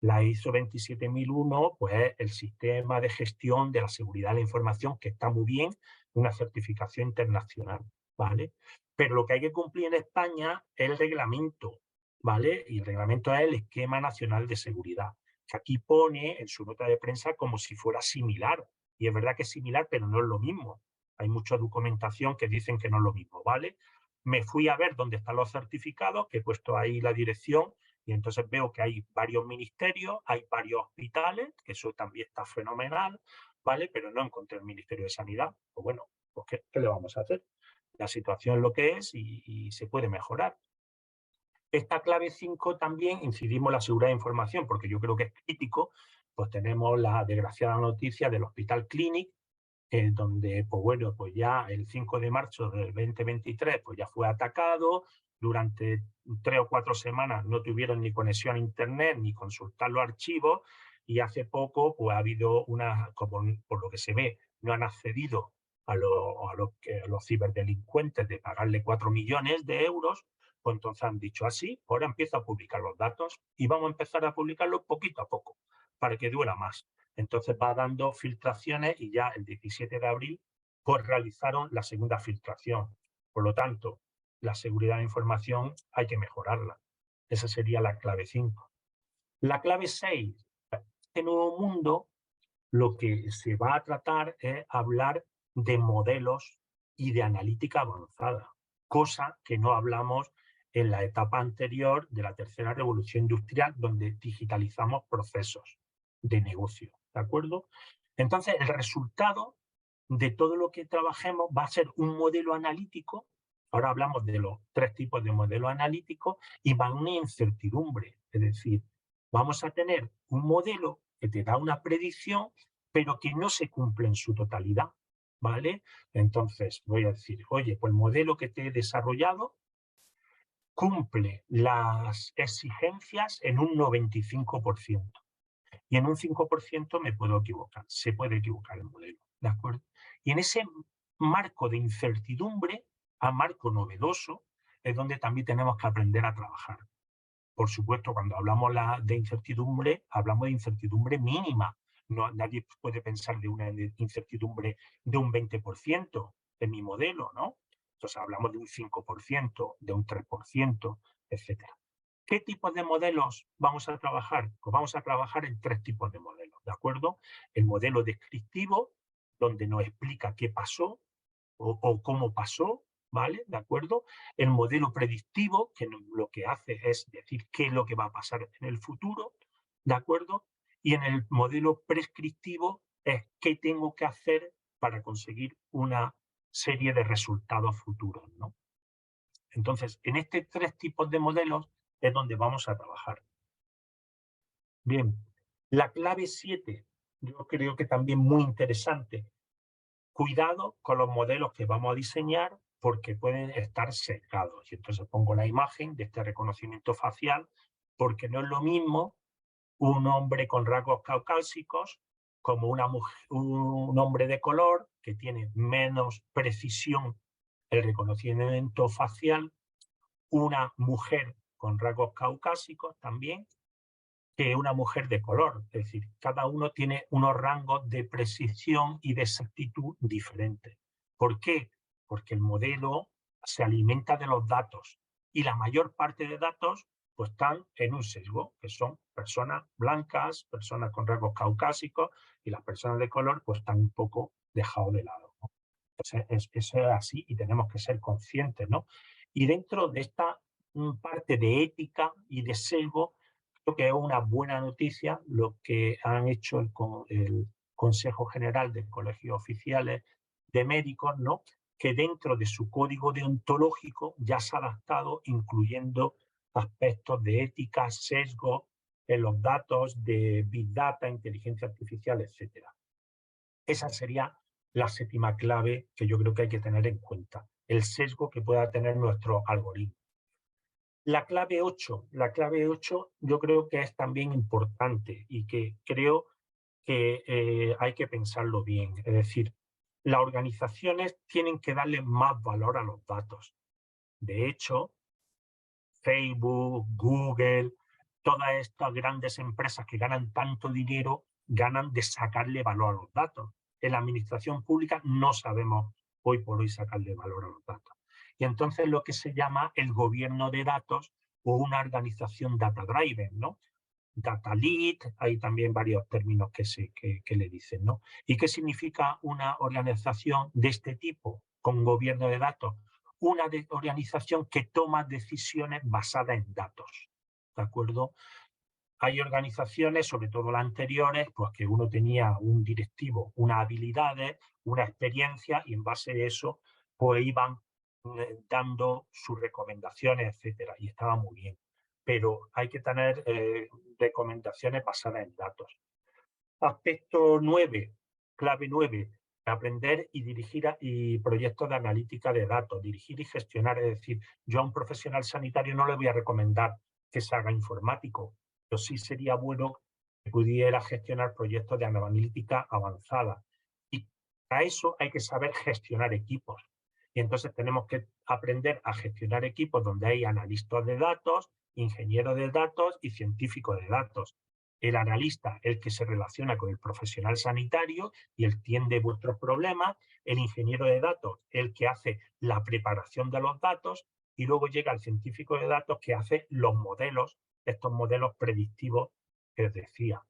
La ISO 27001 pues, es el sistema de gestión de la seguridad de la información, que está muy bien, una certificación internacional, ¿vale? Pero lo que hay que cumplir en España es el reglamento, ¿vale? Y el reglamento es el Esquema Nacional de Seguridad, que aquí pone en su nota de prensa como si fuera similar. Y es verdad que es similar, pero no es lo mismo. Hay mucha documentación que dicen que no es lo mismo, ¿vale? Me fui a ver dónde están los certificados, que he puesto ahí la dirección, y entonces veo que hay varios ministerios, hay varios hospitales, que eso también está fenomenal, ¿vale? Pero no encontré el Ministerio de Sanidad. Pues bueno, pues ¿qué le vamos a hacer? La situación es lo que es y se puede mejorar. Esta clave 5 también incidimos en la seguridad de información, porque yo creo que es crítico. Pues tenemos la desgraciada noticia del Hospital Clínic, donde, pues bueno, pues ya el 5 de marzo del 2023 pues ya fue atacado. Durante 3 o 4 semanas no tuvieron ni conexión a internet ni consultar los archivos, y hace poco pues ha habido una, como por lo que se ve, no han accedido a los ciberdelincuentes de pagarle 4 millones de euros. Pues entonces han dicho así, ahora empiezo a publicar los datos y vamos a empezar a publicarlos poquito a poco para que duela más. Entonces va dando filtraciones y ya el 17 de abril pues realizaron la segunda filtración. Por lo tanto, la seguridad de información hay que mejorarla. Esa sería la clave 5. La clave 6, este nuevo mundo, lo que se va a tratar es hablar de modelos y de analítica avanzada, cosa que no hablamos en la etapa anterior de la tercera revolución industrial, donde digitalizamos procesos de negocio, ¿de acuerdo? Entonces, el resultado de todo lo que trabajemos va a ser un modelo analítico. Ahora hablamos de los 3 tipos de modelo analítico y va a una incertidumbre. Es decir, vamos a tener un modelo que te da una predicción, pero que no se cumple en su totalidad, ¿vale? Entonces, voy a decir, oye, pues el modelo que te he desarrollado cumple las exigencias en un 95%. Y en un 5% me puedo equivocar, se puede equivocar el modelo, ¿de acuerdo? Y en ese marco de incertidumbre, a marco novedoso, es donde también tenemos que aprender a trabajar. Por supuesto, cuando hablamos de incertidumbre, hablamos de incertidumbre mínima. No, nadie puede pensar de una incertidumbre de un 20% en mi modelo, ¿no? Entonces hablamos de un 5%, de un 3%, etcétera. ¿Qué tipos de modelos vamos a trabajar? Pues vamos a trabajar en 3 tipos de modelos, ¿de acuerdo? El modelo descriptivo, donde nos explica qué pasó o cómo pasó, ¿vale? ¿De acuerdo? El modelo predictivo, que lo que hace es decir qué es lo que va a pasar en el futuro, ¿de acuerdo? Y en el modelo prescriptivo es qué tengo que hacer para conseguir una serie de resultados futuros, ¿no? Entonces, en estos 3 tipos de modelos es donde vamos a trabajar. Bien, la clave 7, yo creo que también muy interesante. Cuidado con los modelos que vamos a diseñar porque pueden estar sesgados. Y entonces pongo la imagen de este reconocimiento facial, porque no es lo mismo un hombre con rasgos caucásicos como una mujer, un hombre de color que tiene menos precisión el reconocimiento facial, una mujer con rasgos caucásicos también, que una mujer de color. Es decir, cada uno tiene unos rangos de precisión y de exactitud diferentes. ¿Por qué? Porque el modelo se alimenta de los datos y la mayor parte de datos pues están en un sesgo, que son personas blancas, personas con rasgos caucásicos, y las personas de color pues están un poco dejados de lado, ¿no? Entonces, eso es así y tenemos que ser conscientes, ¿no? Y dentro de esta parte de ética y de sesgo, creo que es una buena noticia lo que han hecho el Consejo General de Colegios Oficiales de Médicos, ¿no? Que dentro de su código deontológico ya se ha adaptado, incluyendo aspectos de ética, sesgo en los datos, de Big Data, inteligencia artificial, etcétera. Esa sería la 7ª clave que yo creo que hay que tener en cuenta, el sesgo que pueda tener nuestro algoritmo. La clave 8 yo creo que es también importante y que creo que hay que pensarlo bien. Es decir, las organizaciones tienen que darle más valor a los datos. De hecho, Facebook, Google, todas estas grandes empresas que ganan tanto dinero, ganan de sacarle valor a los datos. En la administración pública no sabemos hoy por hoy sacarle valor a los datos. Y entonces lo que se llama el gobierno de datos o una organización data driven, ¿no? Data lead, hay también varios términos que le dicen, ¿no? ¿Y qué significa una organización de este tipo con gobierno de datos? Una organización que toma decisiones basadas en datos, ¿de acuerdo? Hay organizaciones, sobre todo las anteriores, pues que uno tenía un directivo, unas habilidades, una experiencia y en base a eso pues iban dando sus recomendaciones, etcétera, y estaba muy bien. Pero hay que tener recomendaciones basadas en datos. Aspecto 9, clave 9, aprender y dirigir proyectos de analítica de datos, dirigir y gestionar. Es decir, yo a un profesional sanitario no le voy a recomendar que se haga informático, pero sí sería bueno que pudiera gestionar proyectos de analítica avanzada. Y para eso hay que saber gestionar equipos. Y entonces tenemos que aprender a gestionar equipos donde hay analistas de datos, ingenieros de datos y científicos de datos. El analista, el que se relaciona con el profesional sanitario y entiende vuestros problemas, el ingeniero de datos, el que hace la preparación de los datos, y luego llega el científico de datos que hace los modelos, estos modelos predictivos que os decía.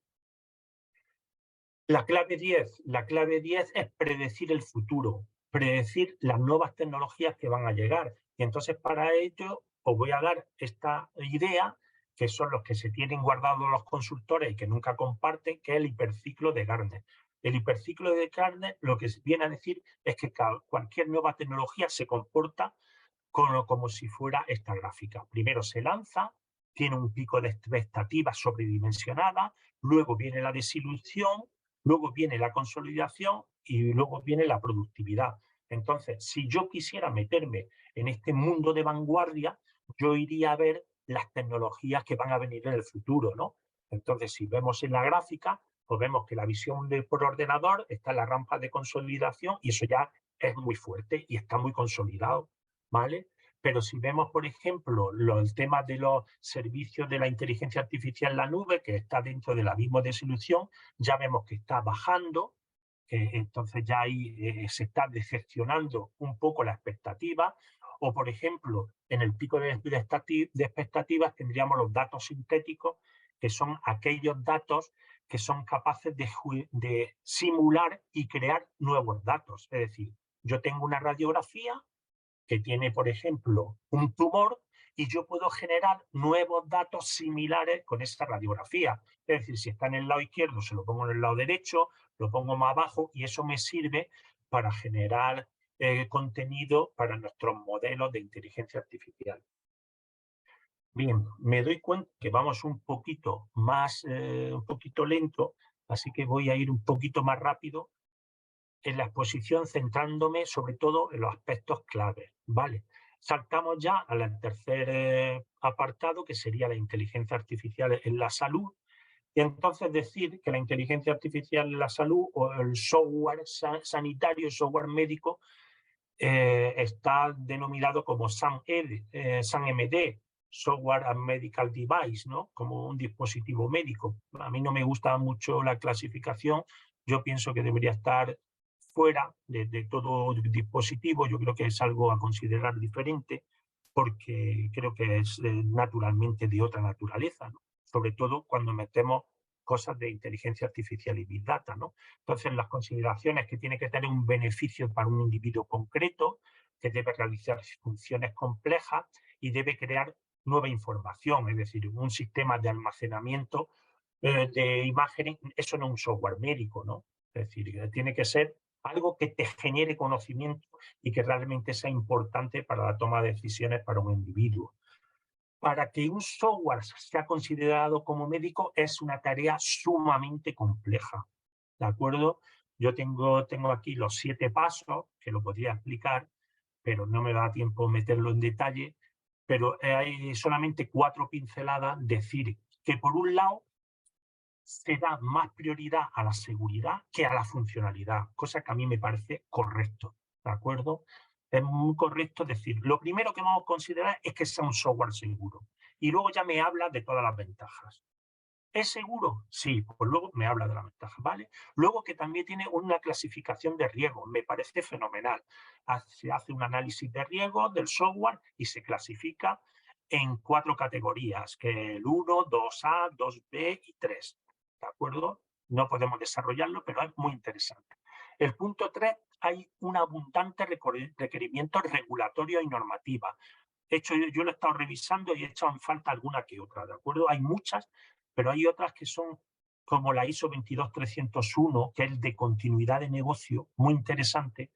La clave 10 es predecir el futuro, predecir las nuevas tecnologías que van a llegar. Y entonces para ello os voy a dar esta idea, que son los que se tienen guardados los consultores y que nunca comparten, que es el hiperciclo de Gartner. El hiperciclo de Gartner lo que viene a decir es que cualquier nueva tecnología se comporta como si fuera esta gráfica. Primero se lanza, tiene un pico de expectativa sobredimensionada, luego viene la desilusión, luego viene la consolidación y luego viene la productividad. Entonces, si yo quisiera meterme en este mundo de vanguardia, yo iría a ver las tecnologías que van a venir en el futuro, ¿no? Entonces, si vemos en la gráfica, pues vemos que la visión por ordenador está en la rampa de consolidación y eso ya es muy fuerte y está muy consolidado, ¿vale? Pero si vemos, por ejemplo, el tema de los servicios de la inteligencia artificial en la nube, que está dentro del abismo de desilusión, ya vemos que está bajando, que entonces ya ahí se está decepcionando un poco la expectativa. O, por ejemplo, en el pico de expectativas tendríamos los datos sintéticos, que son aquellos datos que son capaces de simular y crear nuevos datos. Es decir, yo tengo una radiografía que tiene, por ejemplo, un tumor y yo puedo generar nuevos datos similares con esa radiografía. Es decir, si está en el lado izquierdo, se lo pongo en el lado derecho, lo pongo más abajo y eso me sirve para generar contenido para nuestros modelos de inteligencia artificial. Bien, me doy cuenta que vamos un poquito más, un poquito lento, así que voy a ir un poquito más rápido en la exposición centrándome sobre todo en los aspectos claves, ¿vale? Saltamos ya al tercer apartado, que sería la inteligencia artificial en la salud. Y entonces decir que la inteligencia artificial en la salud o el software sanitario, el software médico, está denominado como SAM-MD, Software and Medical Device, ¿no? Como un dispositivo médico. A mí no me gusta mucho la clasificación. Yo pienso que debería estar fuera de todo dispositivo. Yo creo que es algo a considerar diferente porque creo que es naturalmente de otra naturaleza, ¿no? Sobre todo cuando metemos cosas de inteligencia artificial y Big Data, ¿no? Entonces, las consideraciones que tiene que tener un beneficio para un individuo concreto, que debe realizar funciones complejas y debe crear nueva información, es decir, un sistema de almacenamiento de imágenes, eso no es un software médico, ¿no? Es decir, tiene que ser algo que te genere conocimiento y que realmente sea importante para la toma de decisiones para un individuo. Para que un software sea considerado como médico es una tarea sumamente compleja, ¿de acuerdo? Yo tengo aquí los 7 pasos, que lo podría explicar, pero no me da tiempo meterlo en detalle, pero hay solamente 4 pinceladas. Decir que, por un lado, se da más prioridad a la seguridad que a la funcionalidad, cosa que a mí me parece correcto, ¿de acuerdo? Es muy correcto decir, lo primero que vamos a considerar es que sea un software seguro y luego ya me habla de todas las ventajas. ¿Es seguro? Sí, pues luego me habla de la ventaja, ¿vale? Luego que también tiene una clasificación de riesgos, me parece fenomenal. Se hace un análisis de riesgos del software y se clasifica en 4 categorías, que el 1, 2A, 2B y 3, ¿de acuerdo? No podemos desarrollarlo, pero es muy interesante. El punto 3, hay un abundante requerimiento regulatorio y normativa. De hecho, yo lo he estado revisando y he echado en falta alguna que otra, ¿de acuerdo? Hay muchas, pero hay otras que son como la ISO 22301, que es de continuidad de negocio, muy interesante,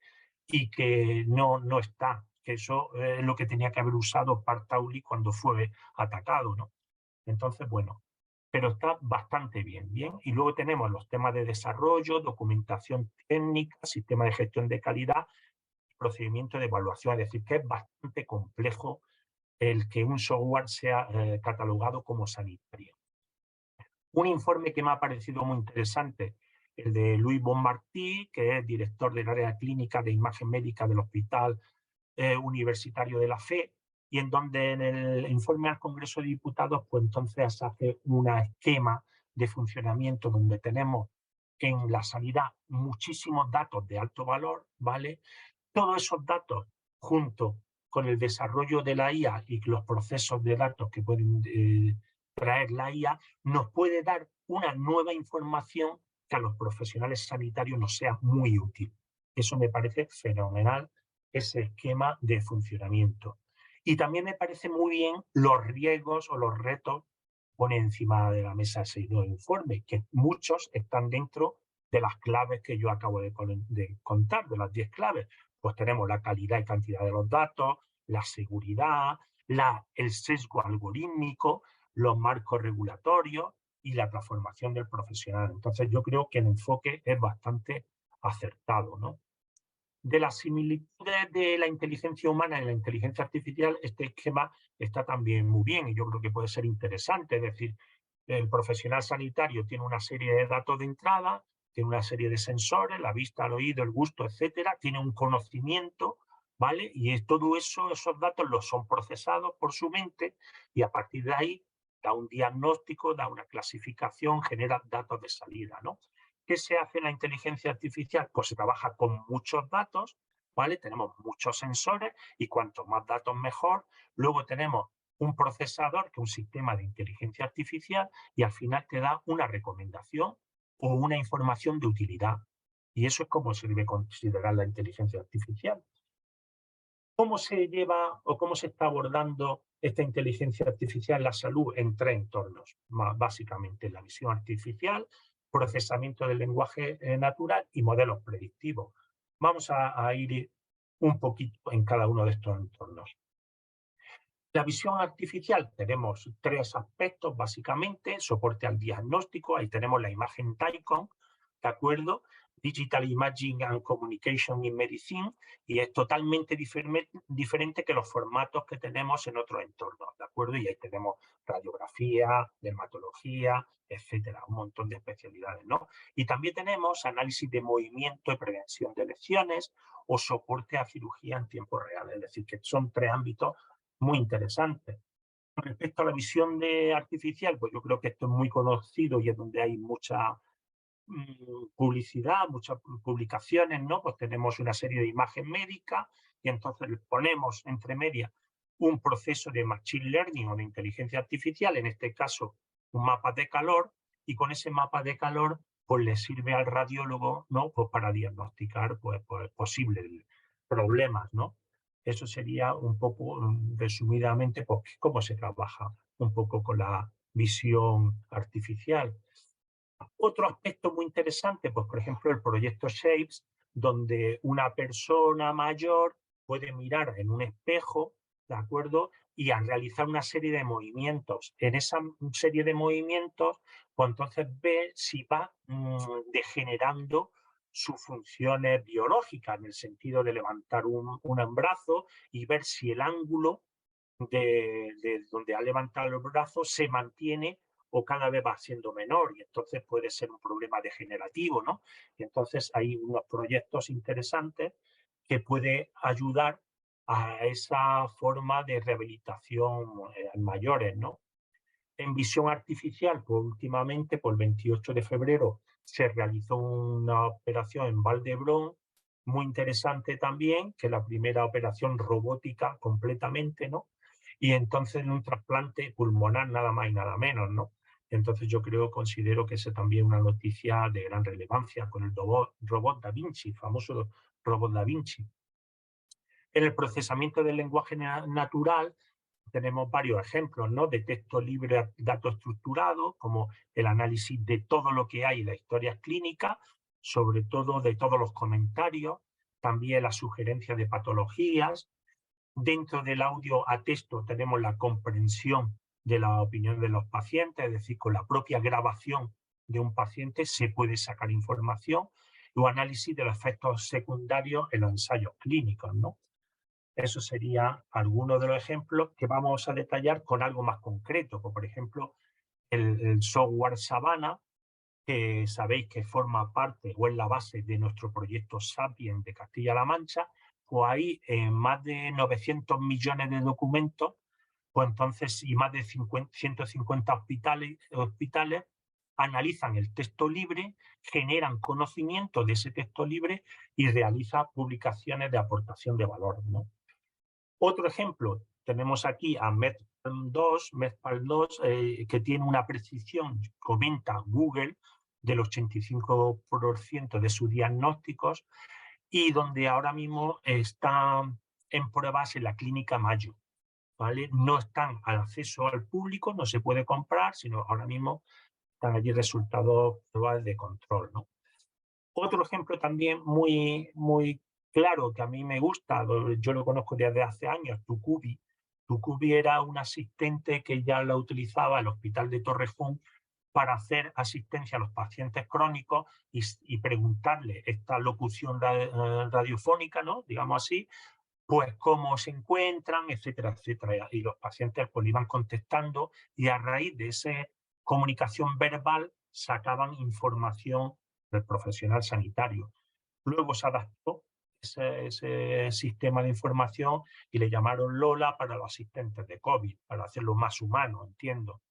y que no está, que eso es lo que tenía que haber usado Partauli cuando fue atacado, ¿no? Entonces, bueno, pero está bastante bien, bien. Y luego tenemos los temas de desarrollo, documentación técnica, sistema de gestión de calidad, procedimiento de evaluación, es decir, que es bastante complejo el que un software sea catalogado como sanitario. Un informe que me ha parecido muy interesante, el de Louis Bonmarty, que es director del área clínica de imagen médica del Hospital Universitario de la Fe, y en donde en el informe al Congreso de Diputados, pues entonces hace un esquema de funcionamiento donde tenemos en la sanidad muchísimos datos de alto valor, ¿vale? Todos esos datos, junto con el desarrollo de la IA y los procesos de datos que pueden traer la IA, nos puede dar una nueva información que a los profesionales sanitarios nos sea muy útil. Eso me parece fenomenal, ese esquema de funcionamiento. Y también me parece muy bien los riesgos o los retos que pone encima de la mesa ese nuevo informe, que muchos están dentro de las claves que yo acabo de contar, de las 10 claves. Pues tenemos la calidad y cantidad de los datos, la seguridad, el sesgo algorítmico, los marcos regulatorios y la transformación del profesional. Entonces yo creo que el enfoque es bastante acertado, ¿no? De las similitudes de la inteligencia humana y la inteligencia artificial, este esquema está también muy bien y yo creo que puede ser interesante. Es decir, el profesional sanitario tiene una serie de datos de entrada, tiene una serie de sensores, la vista, el oído, el gusto, etcétera, tiene un conocimiento, ¿vale? Y todo eso, esos datos los son procesados por su mente y a partir de ahí da un diagnóstico, da una clasificación, genera datos de salida, ¿no? ¿Qué se hace en la inteligencia artificial? Pues se trabaja con muchos datos, ¿vale? Tenemos muchos sensores y cuanto más datos mejor. Luego tenemos un procesador, que es un sistema de inteligencia artificial, y al final te da una recomendación o una información de utilidad. Y eso es como se debe considerar la inteligencia artificial. ¿Cómo se lleva o cómo se está abordando esta inteligencia artificial en la salud? En 3 entornos, básicamente la visión artificial, procesamiento del lenguaje natural y modelos predictivos. Vamos a ir un poquito en cada uno de estos entornos. La visión artificial tenemos 3 aspectos, básicamente: soporte al diagnóstico, ahí tenemos la imagen TICON, ¿de acuerdo? Digital Imaging and Communication in Medicine, y es totalmente diferente que los formatos que tenemos en otros entornos, ¿de acuerdo? Y ahí tenemos radiografía, dermatología, etcétera, un montón de especialidades, ¿no? Y también tenemos análisis de movimiento y prevención de lesiones o soporte a cirugía en tiempo real, es decir, que son 3 ámbitos muy interesantes. Con respecto a la visión artificial, pues yo creo que esto es muy conocido y es donde hay mucha publicidad, muchas publicaciones, ¿no? Pues tenemos una serie de imagen médica y entonces le ponemos entre medias un proceso de machine learning o de inteligencia artificial, en este caso un mapa de calor, y con ese mapa de calor pues le sirve al radiólogo, ¿no? Pues para diagnosticar pues posibles problemas, ¿no? Eso sería un poco, resumidamente, pues cómo se trabaja un poco con la visión artificial. Otro aspecto muy interesante, pues por ejemplo el proyecto Shapes, donde una persona mayor puede mirar en un espejo, ¿de acuerdo? Y al realizar una serie de movimientos, en esa serie de movimientos, pues entonces ve si va degenerando sus funciones biológicas, en el sentido de levantar un brazo y ver si el ángulo de donde ha levantado el brazo se mantiene o cada vez va siendo menor y entonces puede ser un problema degenerativo, ¿no? Y entonces hay unos proyectos interesantes que pueden ayudar a esa forma de rehabilitación en mayores, ¿no? En visión artificial, pues últimamente, por el 28 de febrero, se realizó una operación en Valdebrón, muy interesante también, que la primera operación robótica completamente, ¿no? Y entonces en un trasplante pulmonar nada más y nada menos, ¿no? Entonces yo considero que es también una noticia de gran relevancia con el robot Da Vinci, el famoso robot Da Vinci. En el procesamiento del lenguaje natural tenemos varios ejemplos, ¿no? De texto libre, datos estructurados, como el análisis de todo lo que hay en las historias clínicas, sobre todo de todos los comentarios, también la sugerencia de patologías. Dentro del audio a texto tenemos la comprensión de la opinión de los pacientes, es decir, con la propia grabación de un paciente se puede sacar información, o análisis de los efectos secundarios en los ensayos clínicos, ¿no? Eso sería algunos de los ejemplos que vamos a detallar con algo más concreto, como por ejemplo el software Savannah, que sabéis que forma parte o es la base de nuestro proyecto Sapien de Castilla-La Mancha, pues ahí en más de 900 millones de documentos, pues entonces, y más de 150 hospitales analizan el texto libre, generan conocimiento de ese texto libre y realizan publicaciones de aportación de valor, ¿no? Otro ejemplo, tenemos aquí a MEDPAL2, que tiene una precisión, comenta Google, del 85% de sus diagnósticos y donde ahora mismo está en pruebas en la clínica Mayo, ¿vale? No están al acceso al público, no se puede comprar, sino ahora mismo están allí resultados pruebas de control, ¿no? Otro ejemplo también muy claro que a mí me gusta, yo lo conozco desde hace años, Tucubi. Tucubi era un asistente que ya la utilizaba el Hospital de Torrejón para hacer asistencia a los pacientes crónicos y preguntarle esta locución radiofónica, ¿no? Digamos así, pues cómo se encuentran, etcétera, etcétera. Y los pacientes pues iban contestando y a raíz de esa comunicación verbal sacaban información del profesional sanitario. Luego se adaptó ese sistema de información y le llamaron Lola para los asistentes de COVID, para hacerlo más humano, entiendo.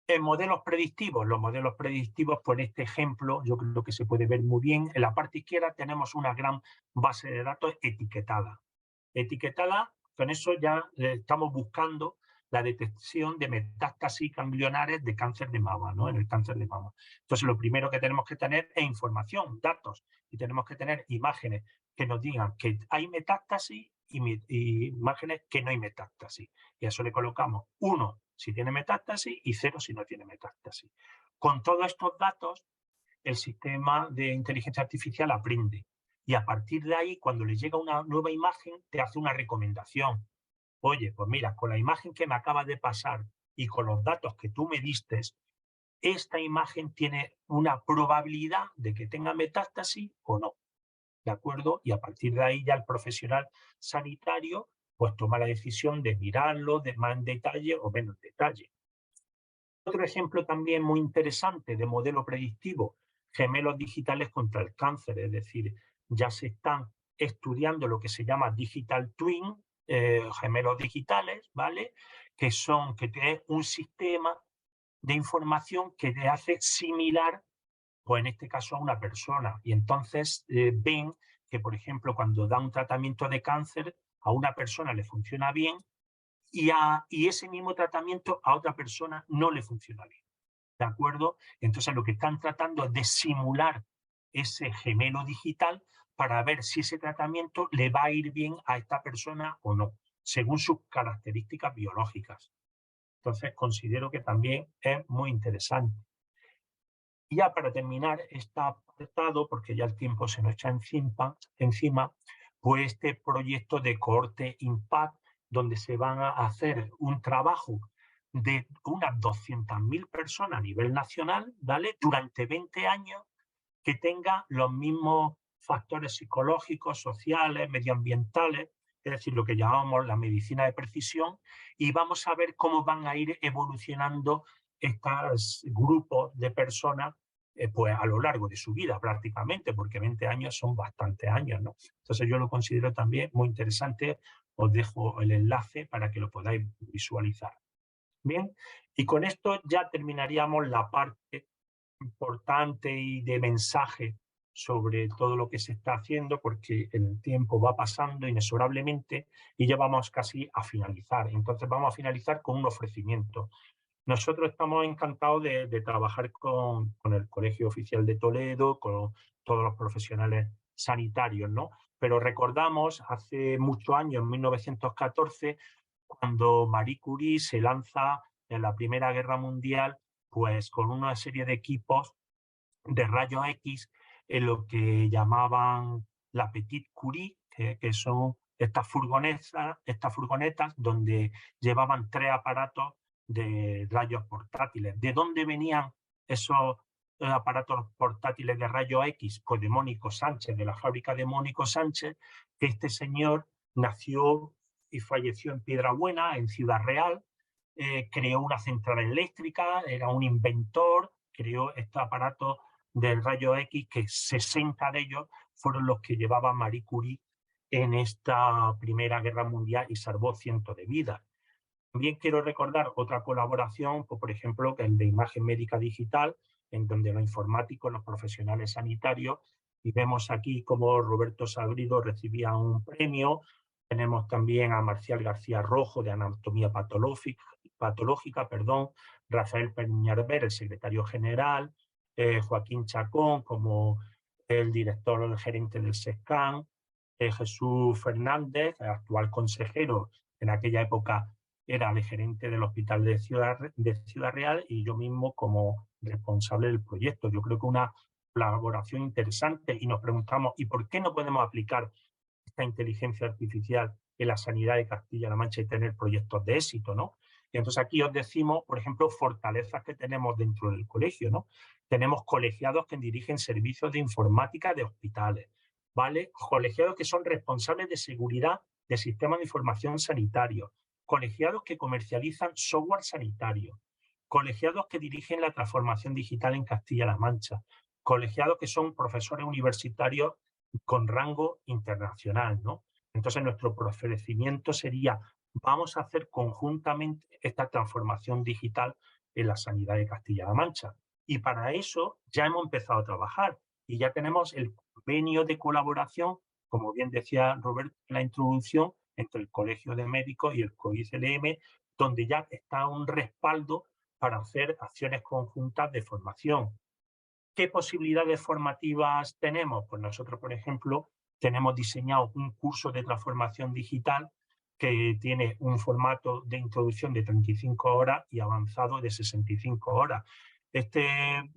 En modelos predictivos, los modelos predictivos, pues en este ejemplo yo creo que se puede ver muy bien. En la parte izquierda tenemos una gran base de datos etiquetada. Etiquetada, con eso ya estamos buscando la detección de metástasis ganglionares de cáncer de mama, ¿no? En el cáncer de mama. Entonces, lo primero que tenemos que tener es información, datos, y tenemos que tener imágenes que nos digan que hay metástasis y imágenes que no hay metástasis. Y a eso le colocamos 1 si tiene metástasis y 0 si no tiene metástasis. Con todos estos datos, el sistema de inteligencia artificial aprende. Y a partir de ahí, cuando le llega una nueva imagen, te hace una recomendación. Oye, pues mira, con la imagen que me acaba de pasar y con los datos que tú me diste, esta imagen tiene una probabilidad de que tenga metástasis o no. ¿De acuerdo? Y a partir de ahí ya el profesional sanitario pues toma la decisión de mirarlo de más en detalle o menos detalle. Otro ejemplo también muy interesante de modelo predictivo, gemelos digitales contra el cáncer, es decir, ya se están estudiando lo que se llama digital twin, gemelos digitales, ¿vale? Que tienen un sistema de información que te hace similar, pues en este caso a una persona. Y entonces ven que, por ejemplo, cuando da un tratamiento de cáncer, a una persona le funciona bien y ese mismo tratamiento a otra persona no le funciona bien. ¿De acuerdo? Entonces lo que están tratando es de simular ese gemelo digital para ver si ese tratamiento le va a ir bien a esta persona o no, según sus características biológicas. Entonces considero que también es muy interesante. Y ya para terminar este apartado, porque ya el tiempo se nos echa encima, pues este proyecto de cohorte Impact, donde se van a hacer un trabajo de unas 200.000 personas a nivel nacional, ¿vale? Durante 20 años, que tenga los mismos factores psicológicos, sociales, medioambientales, es decir, lo que llamamos la medicina de precisión, y vamos a ver cómo van a ir evolucionando estos grupos de personas pues a lo largo de su vida prácticamente, porque 20 años son bastantes años, ¿no? Entonces yo lo considero también muy interesante. Os dejo el enlace para que lo podáis visualizar. Bien, y con esto ya terminaríamos la parte importante y de mensaje sobre todo lo que se está haciendo, porque el tiempo va pasando inexorablemente y ya vamos casi a finalizar. Entonces vamos a finalizar con un ofrecimiento. Nosotros estamos encantados de trabajar con el Colegio Oficial de Toledo, con todos los profesionales sanitarios, ¿no? Pero recordamos hace muchos años, en 1914, cuando Marie Curie se lanza en la Primera Guerra Mundial, pues con una serie de equipos de rayos X en lo que llamaban la Petite Curie, que son estas furgonetas donde llevaban 3 aparatos de rayos portátiles. ¿De dónde venían esos aparatos portátiles de rayos X? Pues de Mónico Sánchez, de la fábrica de Mónico Sánchez, que este señor nació y falleció en Piedrabuena, en Ciudad Real, creó una central eléctrica, era un inventor, creó estos aparatos del rayo X, que 60 de ellos fueron los que llevaba Marie Curie en esta Primera Guerra Mundial y salvó cientos de vidas. También quiero recordar otra colaboración, pues, por ejemplo, que el de imagen médica digital, en donde los informáticos, los profesionales sanitarios, y vemos aquí cómo Roberto Sagrido recibía un premio. Tenemos también a Marcial García Rojo, de anatomía patológica, Rafael Peñarver, el secretario general, Joaquín Chacón como el director o el gerente del SESCAN, Jesús Fernández, el actual consejero, en aquella época era el gerente del Hospital de Ciudad Real, y yo mismo como responsable del proyecto. Yo creo que una colaboración interesante, y nos preguntamos, ¿y por qué no podemos aplicar esta inteligencia artificial en la sanidad de Castilla-La Mancha y tener proyectos de éxito, ¿no? Y entonces aquí os decimos, por ejemplo, fortalezas que tenemos dentro del colegio, ¿no? Tenemos colegiados que dirigen servicios de informática de hospitales, ¿vale? Colegiados que son responsables de seguridad de sistemas de información sanitario, colegiados que comercializan software sanitario, colegiados que dirigen la transformación digital en Castilla-La Mancha, colegiados que son profesores universitarios con rango internacional, ¿no? Entonces nuestro ofrecimiento sería: vamos a hacer conjuntamente esta transformación digital en la sanidad de Castilla-La Mancha. Y para eso ya hemos empezado a trabajar y ya tenemos el convenio de colaboración, como bien decía Roberto en la introducción, entre el Colegio de Médicos y el COICLM, donde ya está un respaldo para hacer acciones conjuntas de formación. ¿Qué posibilidades formativas tenemos? Pues nosotros, por ejemplo, tenemos diseñado un curso de transformación digital que tiene un formato de introducción de 35 horas y avanzado de 65 horas. Este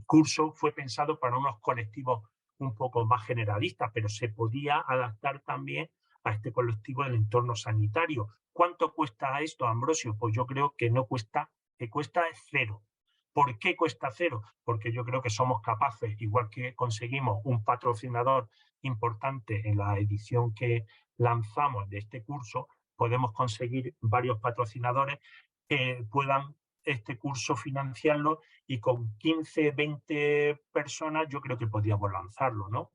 curso fue pensado para unos colectivos un poco más generalistas, pero se podía adaptar también a este colectivo del entorno sanitario. ¿Cuánto cuesta esto, Ambrosio? Pues yo creo que no cuesta, que cuesta cero. ¿Por qué cuesta cero? Porque yo creo que somos capaces, igual que conseguimos un patrocinador importante en la edición que lanzamos de este curso, podemos conseguir varios patrocinadores que puedan este curso financiarlo, y con 15, 20 personas yo creo que podríamos lanzarlo, ¿no?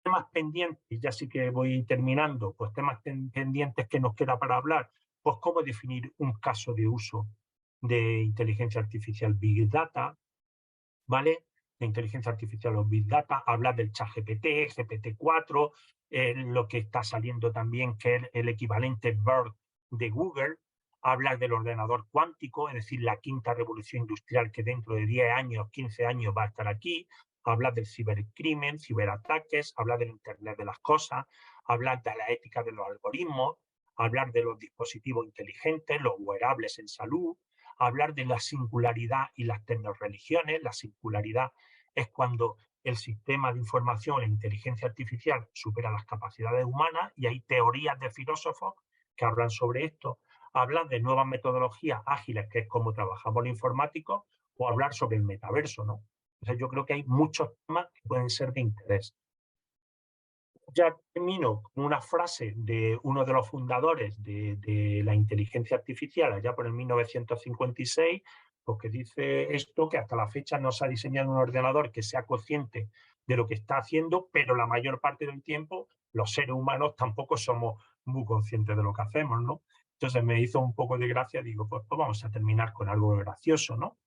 Temas pendientes, ya sí que voy terminando, pues temas pendientes que nos queda para hablar, pues cómo definir un caso de uso de inteligencia artificial Big Data, ¿vale? De inteligencia artificial o Big Data, hablar del ChatGPT, GPT-4, lo que está saliendo también, que es el equivalente BERT de Google, hablar del ordenador cuántico, es decir, la quinta revolución industrial que dentro de 10 años, 15 años va a estar aquí, hablar del cibercrimen, ciberataques, hablar del Internet de las cosas, hablar de la ética de los algoritmos, hablar de los dispositivos inteligentes, los wearables en salud, hablar de la singularidad y las tecnoreligiones. La singularidad es cuando el sistema de información, la inteligencia artificial, supera las capacidades humanas, y hay teorías de filósofos que hablan sobre esto. Hablar de nuevas metodologías ágiles, que es como trabajamos los informáticos, o hablar sobre el metaverso, ¿no? Entonces yo creo que hay muchos temas que pueden ser de interés. Ya termino con una frase de uno de los fundadores de la inteligencia artificial, allá por el 1956, porque dice esto que hasta la fecha no se ha diseñado un ordenador que sea consciente de lo que está haciendo, pero la mayor parte del tiempo los seres humanos tampoco somos muy conscientes de lo que hacemos, ¿no? Entonces me hizo un poco de gracia, digo, pues vamos a terminar con algo gracioso, ¿no?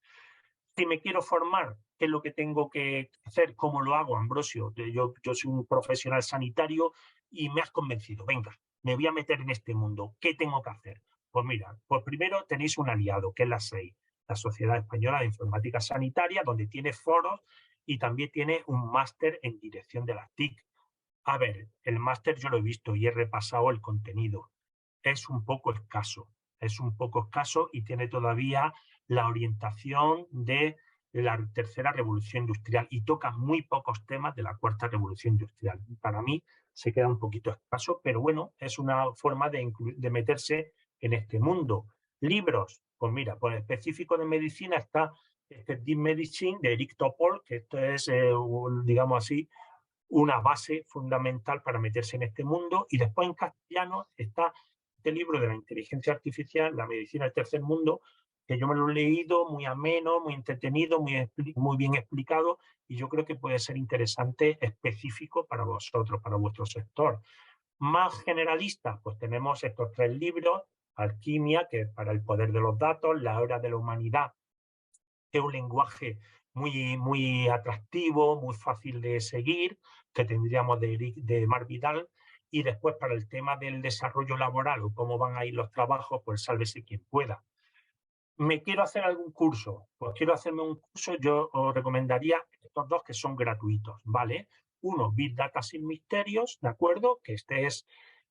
Si me quiero formar, ¿qué es lo que tengo que hacer? ¿Cómo lo hago, Ambrosio? Yo soy un profesional sanitario y me has convencido. Venga, me voy a meter en este mundo. ¿Qué tengo que hacer? Pues mira, pues primero tenéis un aliado, que es la SEI, la Sociedad Española de Informática Sanitaria, donde tiene foros y también tiene un máster en dirección de las TIC. A ver, el máster yo lo he visto y he repasado el contenido. Es un poco escaso y tiene todavía la orientación de la tercera revolución industrial y toca muy pocos temas de la cuarta revolución industrial. Para mí se queda un poquito escaso, pero bueno, es una forma de meterse en este mundo. Libros, pues mira, pues específico de medicina está este Deep Medicine de Eric Topol, que esto es, digamos así, una base fundamental para meterse en este mundo. Y después en castellano está este libro de la inteligencia artificial, La medicina del tercer mundo, que yo me lo he leído, muy ameno, muy entretenido, muy bien explicado, y yo creo que puede ser interesante, específico para vosotros, para vuestro sector. Más generalista, pues tenemos estos tres libros: Alquimia, que es para el poder de los datos; La Hora de la Humanidad, que es un lenguaje muy atractivo, muy fácil de seguir, que tendríamos de Marc Vidal; y después, para el tema del desarrollo laboral o cómo van a ir los trabajos, pues Sálvese quien pueda. ¿Me quiero hacer algún curso? Pues quiero hacerme un curso, yo os recomendaría estos dos que son gratuitos, ¿vale? Uno, Big Data sin misterios, ¿de acuerdo? Que este es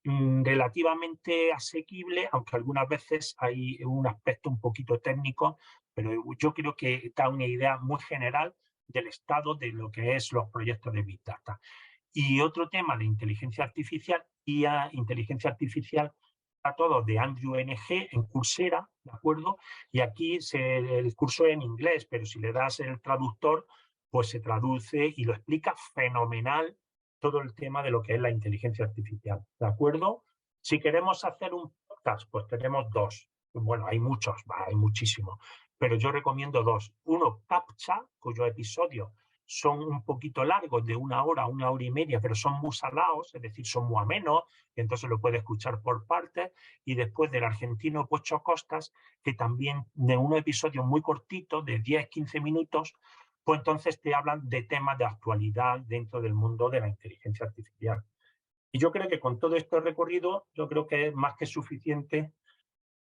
relativamente asequible, aunque algunas veces hay un aspecto un poquito técnico, pero yo creo que da una idea muy general del estado de lo que es los proyectos de Big Data. Y otro tema de inteligencia artificial, IA, inteligencia artificial a todos, de Andrew NG en Coursera, ¿de acuerdo? Y aquí el curso es en inglés, pero si le das el traductor, pues se traduce y lo explica fenomenal todo el tema de lo que es la inteligencia artificial, ¿de acuerdo? Si queremos hacer un podcast, pues tenemos dos. Bueno, hay muchos, hay muchísimos, pero yo recomiendo dos. Uno, CAPTCHA, cuyo episodio son un poquito largos, de una hora y media, pero son muy salados, es decir, son muy amenos, y entonces lo puedes escuchar por partes. Y después del argentino Pocho Costas, que también de unos episodios muy cortitos, de 10-15 minutos, pues entonces te hablan de temas de actualidad dentro del mundo de la inteligencia artificial. Y yo creo que con todo este recorrido, yo creo que es más que suficiente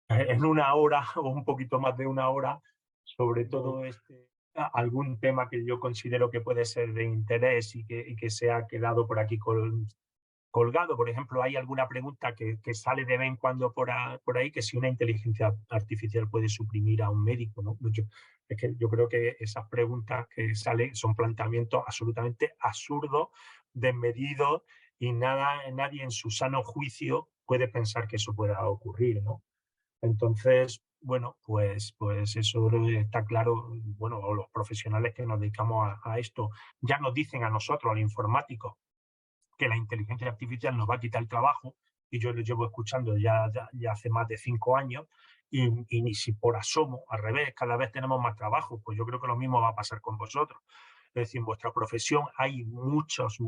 en una hora o un poquito más de una hora, sobre todo algún tema que yo considero que puede ser de interés y que se ha quedado por aquí colgado. Por ejemplo, hay alguna pregunta que sale de vez en cuando por ahí, que si una inteligencia artificial puede suprimir a un médico, ¿no? Es que yo creo que esas preguntas que salen son planteamientos absolutamente absurdos, desmedidos, y nadie en su sano juicio puede pensar que eso pueda ocurrir, ¿no? Entonces, bueno, pues eso está claro. Bueno, los profesionales que nos dedicamos a esto ya nos dicen a nosotros, a los informáticos, que la inteligencia artificial nos va a quitar el trabajo, y yo lo llevo escuchando ya hace más de 5 años, y ni si por asomo, al revés, cada vez tenemos más trabajo. Pues yo creo que lo mismo va a pasar con vosotros. Es decir, en vuestra profesión hay muchos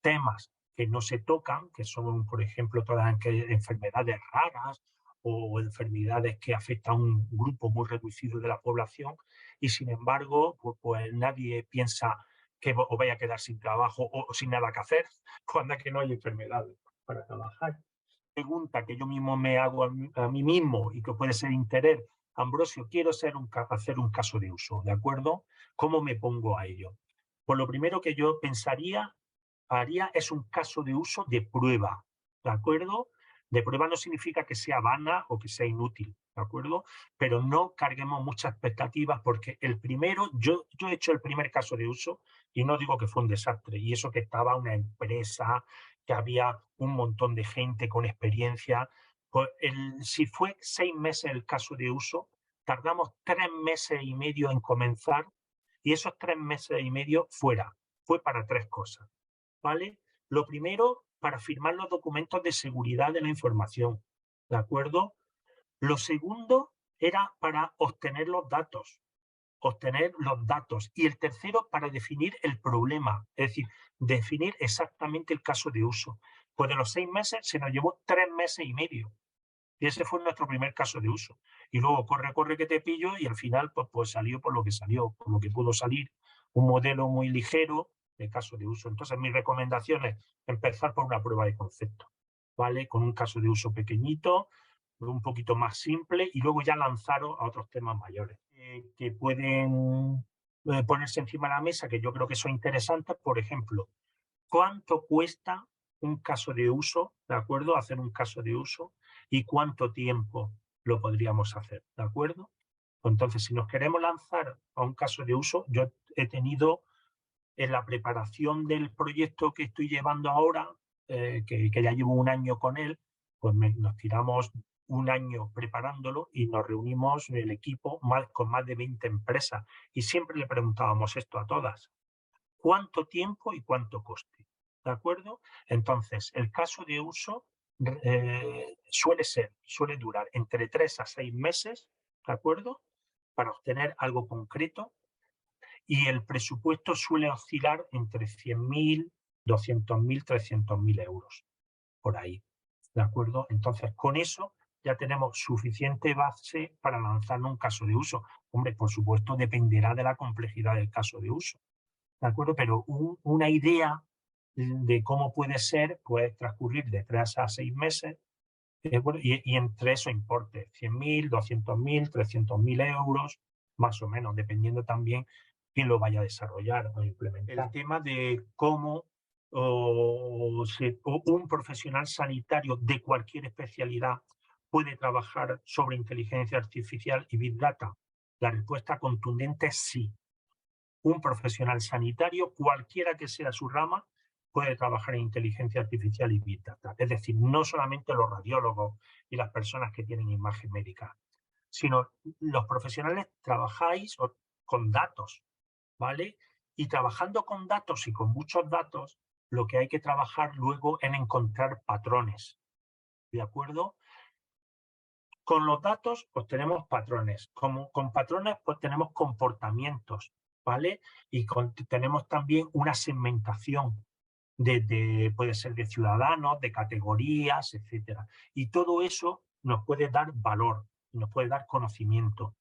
temas que no se tocan, que son, por ejemplo, todas enfermedades raras o enfermedades que afectan a un grupo muy reducido de la población, y sin embargo, pues nadie piensa que os vaya a quedar sin trabajo o sin nada que hacer, cuando que no hay enfermedades para trabajar. Pregunta que yo mismo me hago a mí mismo y que puede ser interés: Ambrosio, quiero hacer un caso de uso, ¿de acuerdo? ¿Cómo me pongo a ello? Pues lo primero que yo haría es un caso de uso de prueba, ¿de acuerdo? De prueba no significa que sea vana o que sea inútil, ¿de acuerdo? Pero no carguemos muchas expectativas, porque yo he hecho el primer caso de uso y no digo que fue un desastre, y eso que estaba una empresa, que había un montón de gente con experiencia. Pues si fue 6 meses el caso de uso, tardamos 3 meses y medio en comenzar, y esos 3 meses y medio fue para 3 cosas. ¿Vale? Lo primero, para firmar los documentos de seguridad de la información, ¿de acuerdo? Lo segundo, era para obtener los datos. Y el tercero para definir el problema, es decir, definir exactamente el caso de uso. Pues de los 6 meses se nos llevó 3 meses y medio. Y ese fue nuestro primer caso de uso. Y luego corre que te pillo y al final pues salió por lo que salió, por lo que pudo salir. Un modelo muy ligero de caso de uso. Entonces mi recomendación es empezar por una prueba de concepto, ¿vale? Con un caso de uso pequeñito, un poquito más simple y luego ya lanzaros a otros temas mayores que pueden ponerse encima de la mesa, que yo creo que son interesantes. Por ejemplo, ¿cuánto cuesta un caso de uso? ¿De acuerdo? Hacer un caso de uso y cuánto tiempo lo podríamos hacer, ¿de acuerdo? Entonces, si nos queremos lanzar a un caso de uso, yo he tenido en la preparación del proyecto que estoy llevando ahora, que ya llevo un año con él, pues nos tiramos un año preparándolo y nos reunimos en el equipo con más de 20 empresas y siempre le preguntábamos esto a todas: ¿cuánto tiempo y cuánto coste? ¿De acuerdo? Entonces, el caso de uso suele durar entre 3 a 6 meses, ¿de acuerdo? Para obtener algo concreto, y el presupuesto suele oscilar entre 100.000, 200.000, 300.000 euros, por ahí, ¿de acuerdo? Entonces, con eso ya tenemos suficiente base para lanzar un caso de uso. Hombre, por supuesto, dependerá de la complejidad del caso de uso, ¿de acuerdo? Pero una idea de cómo puede ser puede transcurrir de 3 a 6 meses, bueno, y entre eso importe 100.000, 200.000, 300.000 euros, más o menos, dependiendo también quién lo vaya a desarrollar o implementar. El tema de cómo un profesional sanitario de cualquier especialidad puede trabajar sobre inteligencia artificial y Big Data. La respuesta contundente es sí. Un profesional sanitario, cualquiera que sea su rama, puede trabajar en inteligencia artificial y Big Data. Es decir, no solamente los radiólogos y las personas que tienen imagen médica, sino los profesionales trabajáis con datos, ¿vale? Y trabajando con datos y con muchos datos, lo que hay que trabajar luego es encontrar patrones, ¿de acuerdo? Con los datos, pues tenemos patrones. Con patrones, pues tenemos comportamientos, ¿vale? Y tenemos también una segmentación puede ser de ciudadanos, de categorías, etcétera. Y todo eso nos puede dar valor, nos puede dar conocimiento.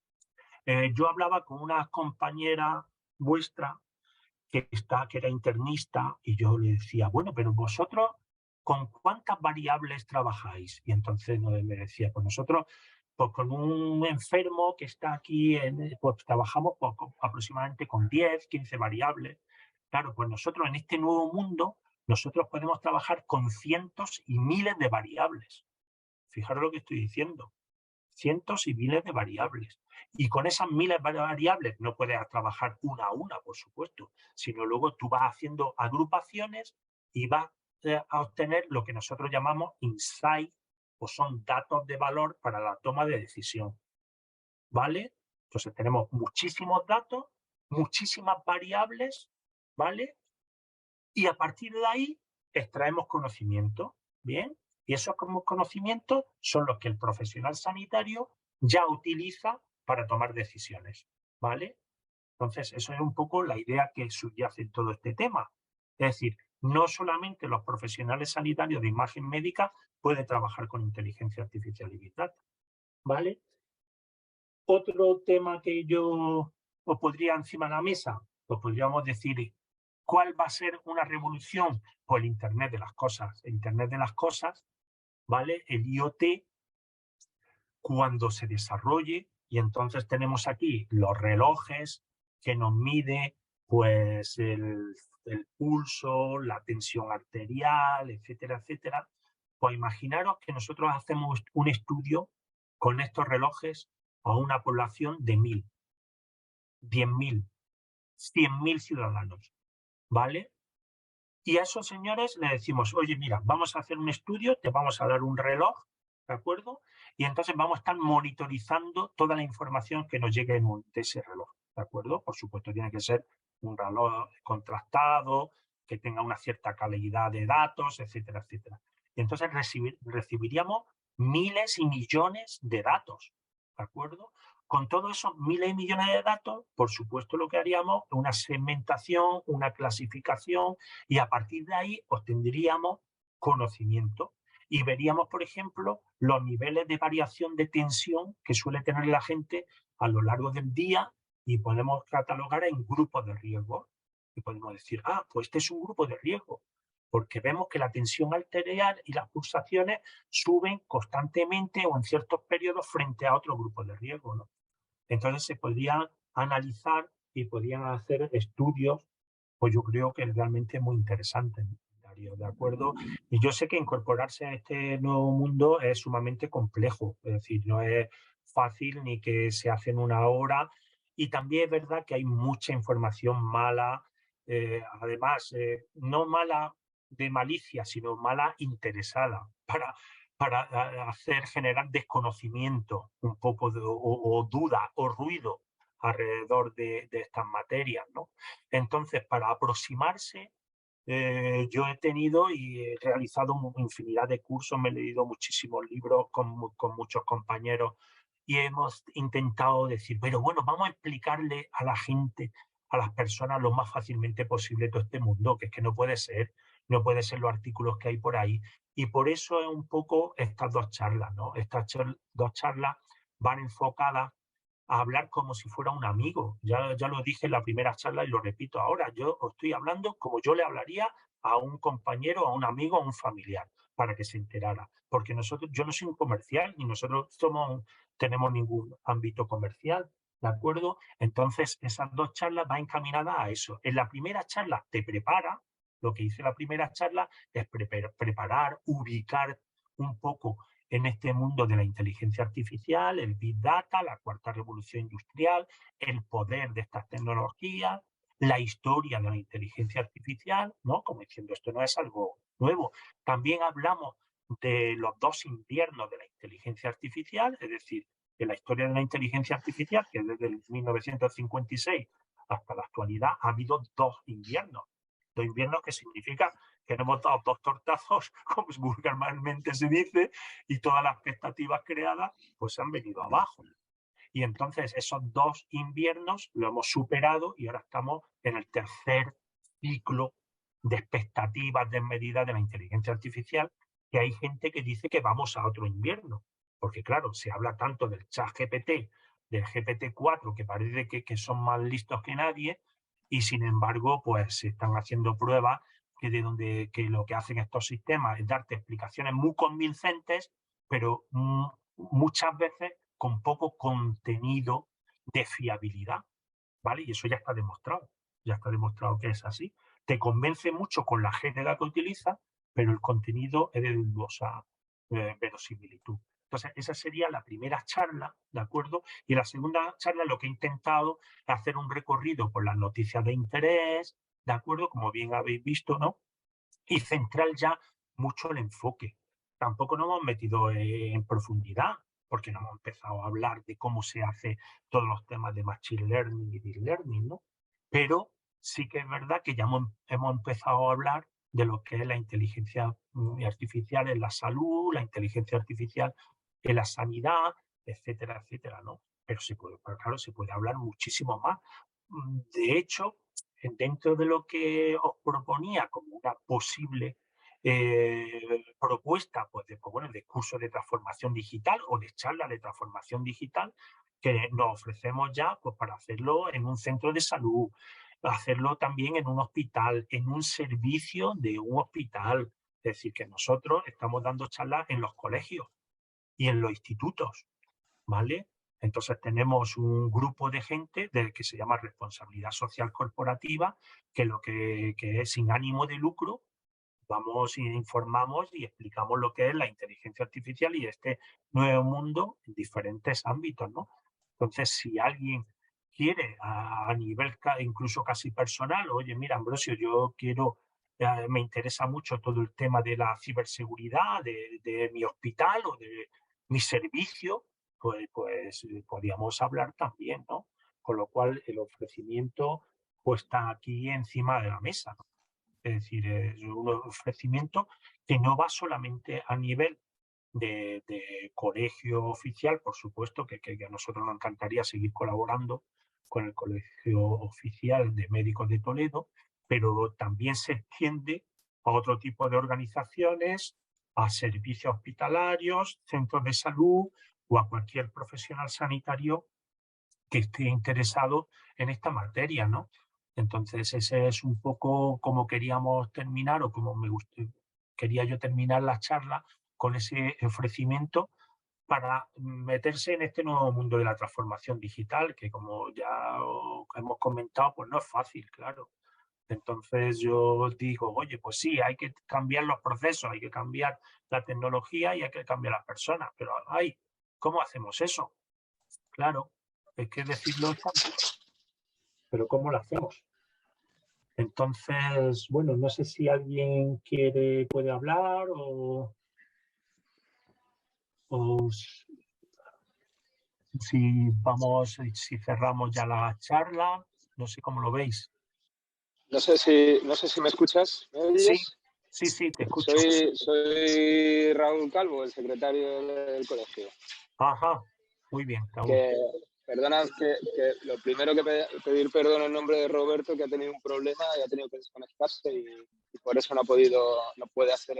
Yo hablaba con una compañera vuestra que era internista, y yo le decía, bueno, pero vosotros, ¿con cuántas variables trabajáis? Y entonces me decía, pues nosotros, pues con un enfermo que está aquí, pues trabajamos aproximadamente con 10, 15 variables. Claro, pues nosotros en este nuevo mundo, nosotros podemos trabajar con cientos y miles de variables. Fijaros lo que estoy diciendo. Cientos y miles de variables. Y con esas miles de variables no puedes trabajar una a una, por supuesto, sino luego tú vas haciendo agrupaciones y vas a obtener lo que nosotros llamamos insight, o son datos de valor para la toma de decisión, ¿vale? Entonces tenemos muchísimos datos, muchísimas variables, ¿vale? Y a partir de ahí extraemos conocimiento, ¿bien? Y esos conocimientos son los que el profesional sanitario ya utiliza para tomar decisiones, ¿vale? Entonces, eso es un poco la idea que subyace en todo este tema. Es decir, no solamente los profesionales sanitarios de imagen médica pueden trabajar con inteligencia artificial y Big Data, ¿vale? Otro tema que yo os podría encima de la mesa, pues podríamos decir, ¿cuál va a ser una revolución? Pues el Internet de las cosas. El Internet de las cosas, ¿vale? El IoT, cuando se desarrolle, y entonces tenemos aquí los relojes que nos mide pues el pulso, la tensión arterial, etcétera, etcétera. Pues imaginaros que nosotros hacemos un estudio con estos relojes a una población de 1.000, 10.000, 100.000 ciudadanos, ¿vale? Y a esos señores le decimos, oye, mira, vamos a hacer un estudio, te vamos a dar un reloj, ¿de acuerdo? Y entonces vamos a estar monitorizando toda la información que nos llegue de ese reloj, ¿de acuerdo? Por supuesto, tiene que ser un reloj contrastado, que tenga una cierta calidad de datos, etcétera, etcétera. Y entonces recibiríamos miles y millones de datos. ¿de acuerdo? Con todos esos miles y millones de datos, por supuesto lo que haríamos es una segmentación, una clasificación, y a partir de ahí obtendríamos conocimiento. Y veríamos, por ejemplo, los niveles de variación de tensión que suele tener la gente a lo largo del día, y podemos catalogar en grupos de riesgo. Y podemos decir, ah, pues este es un grupo de riesgo, porque vemos que la tensión arterial y las pulsaciones suben constantemente o en ciertos periodos frente a otro grupo de riesgo, ¿no? Entonces se podrían analizar y podrían hacer estudios, pues yo creo que es realmente muy interesante, Darío, ¿de acuerdo? Y yo sé que incorporarse a este nuevo mundo es sumamente complejo, es decir, no es fácil ni que se hace en una hora, y también es verdad que hay mucha información mala, además, no mala de malicia, sino mala interesada, para hacer generar desconocimiento un poco o duda o ruido alrededor de estas materias, ¿no? Entonces, para aproximarse, yo he tenido y he realizado infinidad de cursos, me he leído muchísimos libros con muchos compañeros, y hemos intentado decir, pero bueno, vamos a explicarle a la gente, a las personas, lo más fácilmente posible todo este mundo, que es que no puede ser, no puede ser los artículos que hay por ahí. Y por eso es un poco estas dos charlas, ¿no? Estas dos charlas van enfocadas a hablar como si fuera un amigo. Ya lo dije en la primera charla y lo repito ahora. Yo os estoy hablando como yo le hablaría a un compañero, a un amigo, a un familiar, para que se enterara. Porque yo no soy un comercial ni nosotros tenemos ningún ámbito comercial, ¿de acuerdo? Entonces, esas dos charlas van encaminadas a eso. En la primera charla te prepara, lo que hice en la primera charla es preparar, ubicar un poco en este mundo de la inteligencia artificial, el Big Data, la cuarta revolución industrial, el poder de estas tecnologías, la historia de la inteligencia artificial, ¿no? Como diciendo, esto no es algo nuevo. También hablamos de los dos inviernos de la inteligencia artificial, es decir, en la historia de la inteligencia artificial, que desde el 1956 hasta la actualidad ha habido dos inviernos que significa que nos hemos dado dos tortazos, como vulgarmente se dice, y todas las expectativas creadas pues han venido abajo. Y entonces esos dos inviernos lo hemos superado y ahora estamos en el tercer ciclo de expectativas desmedidas de la inteligencia artificial, que hay gente que dice que vamos a otro invierno. Porque claro, se habla tanto del chat GPT, del GPT-4, que parece que son más listos que nadie, y sin embargo, pues se están haciendo pruebas que lo que hacen estos sistemas es darte explicaciones muy convincentes, pero muchas veces con poco contenido de fiabilidad, ¿vale? Y eso ya está demostrado que es así. Te convence mucho con la génera que utiliza, pero el contenido es de dudosa verosimilitud. Entonces, esa sería la primera charla, ¿de acuerdo? Y la segunda charla lo que he intentado es hacer un recorrido por las noticias de interés, ¿de acuerdo? Como bien habéis visto, ¿no? Y centrar ya mucho el enfoque. Tampoco nos hemos metido en profundidad, porque no hemos empezado a hablar de cómo se hace todos los temas de Machine Learning y Deep Learning, ¿no? Pero sí que es verdad que ya hemos empezado a hablar de lo que es la inteligencia artificial en la salud, la inteligencia artificial en la sanidad, etcétera, etcétera, ¿no? Pero claro, se puede hablar muchísimo más. De hecho, dentro de lo que os proponía como una posible propuesta bueno, de curso de transformación digital o de charla de transformación digital, que nos ofrecemos ya pues, para hacerlo en un centro de salud, hacerlo también en un hospital, en un servicio de un hospital. Es decir, que nosotros estamos dando charlas en los colegios y en los institutos, ¿vale? Entonces tenemos un grupo de gente que se llama responsabilidad social corporativa, que lo que es sin ánimo de lucro, vamos y informamos y explicamos lo que es la inteligencia artificial y este nuevo mundo en diferentes ámbitos, ¿no? Entonces, si alguien quiere a nivel incluso casi personal, oye, mira, Ambrosio, yo quiero, me interesa mucho todo el tema de la ciberseguridad de mi hospital o de mi servicio, pues podríamos hablar también, ¿no? Con lo cual el ofrecimiento pues está aquí encima de la mesa, ¿no? Es decir, es un ofrecimiento que no va solamente a nivel de colegio oficial, por supuesto, que a nosotros nos encantaría seguir colaborando con el Colegio Oficial de Médicos de Toledo, pero también se extiende a otro tipo de organizaciones, a servicios hospitalarios, centros de salud o a cualquier profesional sanitario que esté interesado en esta materia, ¿no? Entonces, ese es un poco como queríamos terminar o como quería yo terminar la charla con ese ofrecimiento para meterse en este nuevo mundo de la transformación digital, que como ya hemos comentado, pues no es fácil, claro. Entonces yo digo, oye, pues sí, hay que cambiar los procesos, hay que cambiar la tecnología y hay que cambiar las personas, pero ay, ¿cómo hacemos eso? Claro, es que decirlo es fácil, pero ¿cómo lo hacemos? Entonces, bueno, no sé si alguien puede hablar o si cerramos ya la charla, no sé cómo lo veis. No sé si me escuchas, ¿me Sí, oyes? sí, te escucho. Soy Raúl Calvo, el secretario del colegio. Ajá, muy bien, Raúl. Perdona, que lo primero que pedir perdón en nombre de Roberto, que ha tenido un problema y ha tenido que desconectarse y por eso no puede hacer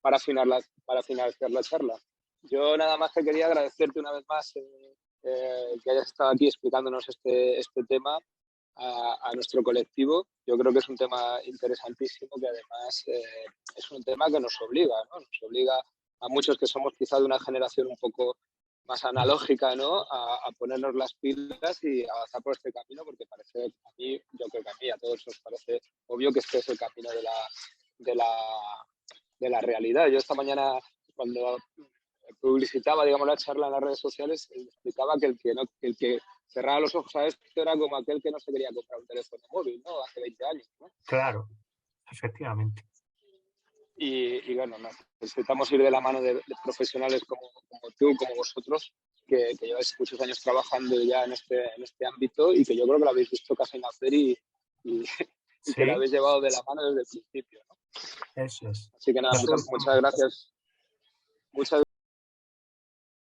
para finalizar la charla. Yo nada más que quería agradecerte una vez más que hayas estado aquí explicándonos este tema a nuestro colectivo. Yo creo que es un tema interesantísimo que además es un tema que nos obliga, ¿no? Nos obliga a muchos que somos quizá de una generación un poco más analógica, ¿no? A ponernos las pilas y avanzar por este camino, porque parece a mí, yo creo que a mí, a todos nos parece obvio que este es el camino de la realidad. Yo esta mañana, cuando publicitaba, digamos, la charla en las redes sociales, explicaba que el que cerraba los ojos a esto era como aquel que no se quería comprar un teléfono móvil, ¿no? Hace 20 años, ¿no? Claro, efectivamente. Y bueno, necesitamos ir de la mano de profesionales como tú, como vosotros, que lleváis muchos años trabajando ya en este ámbito y que yo creo que lo habéis visto casi nacer y Sí, que lo habéis llevado de la mano desde el principio, ¿no? eso es. Así que nada, muchas gracias. Muchas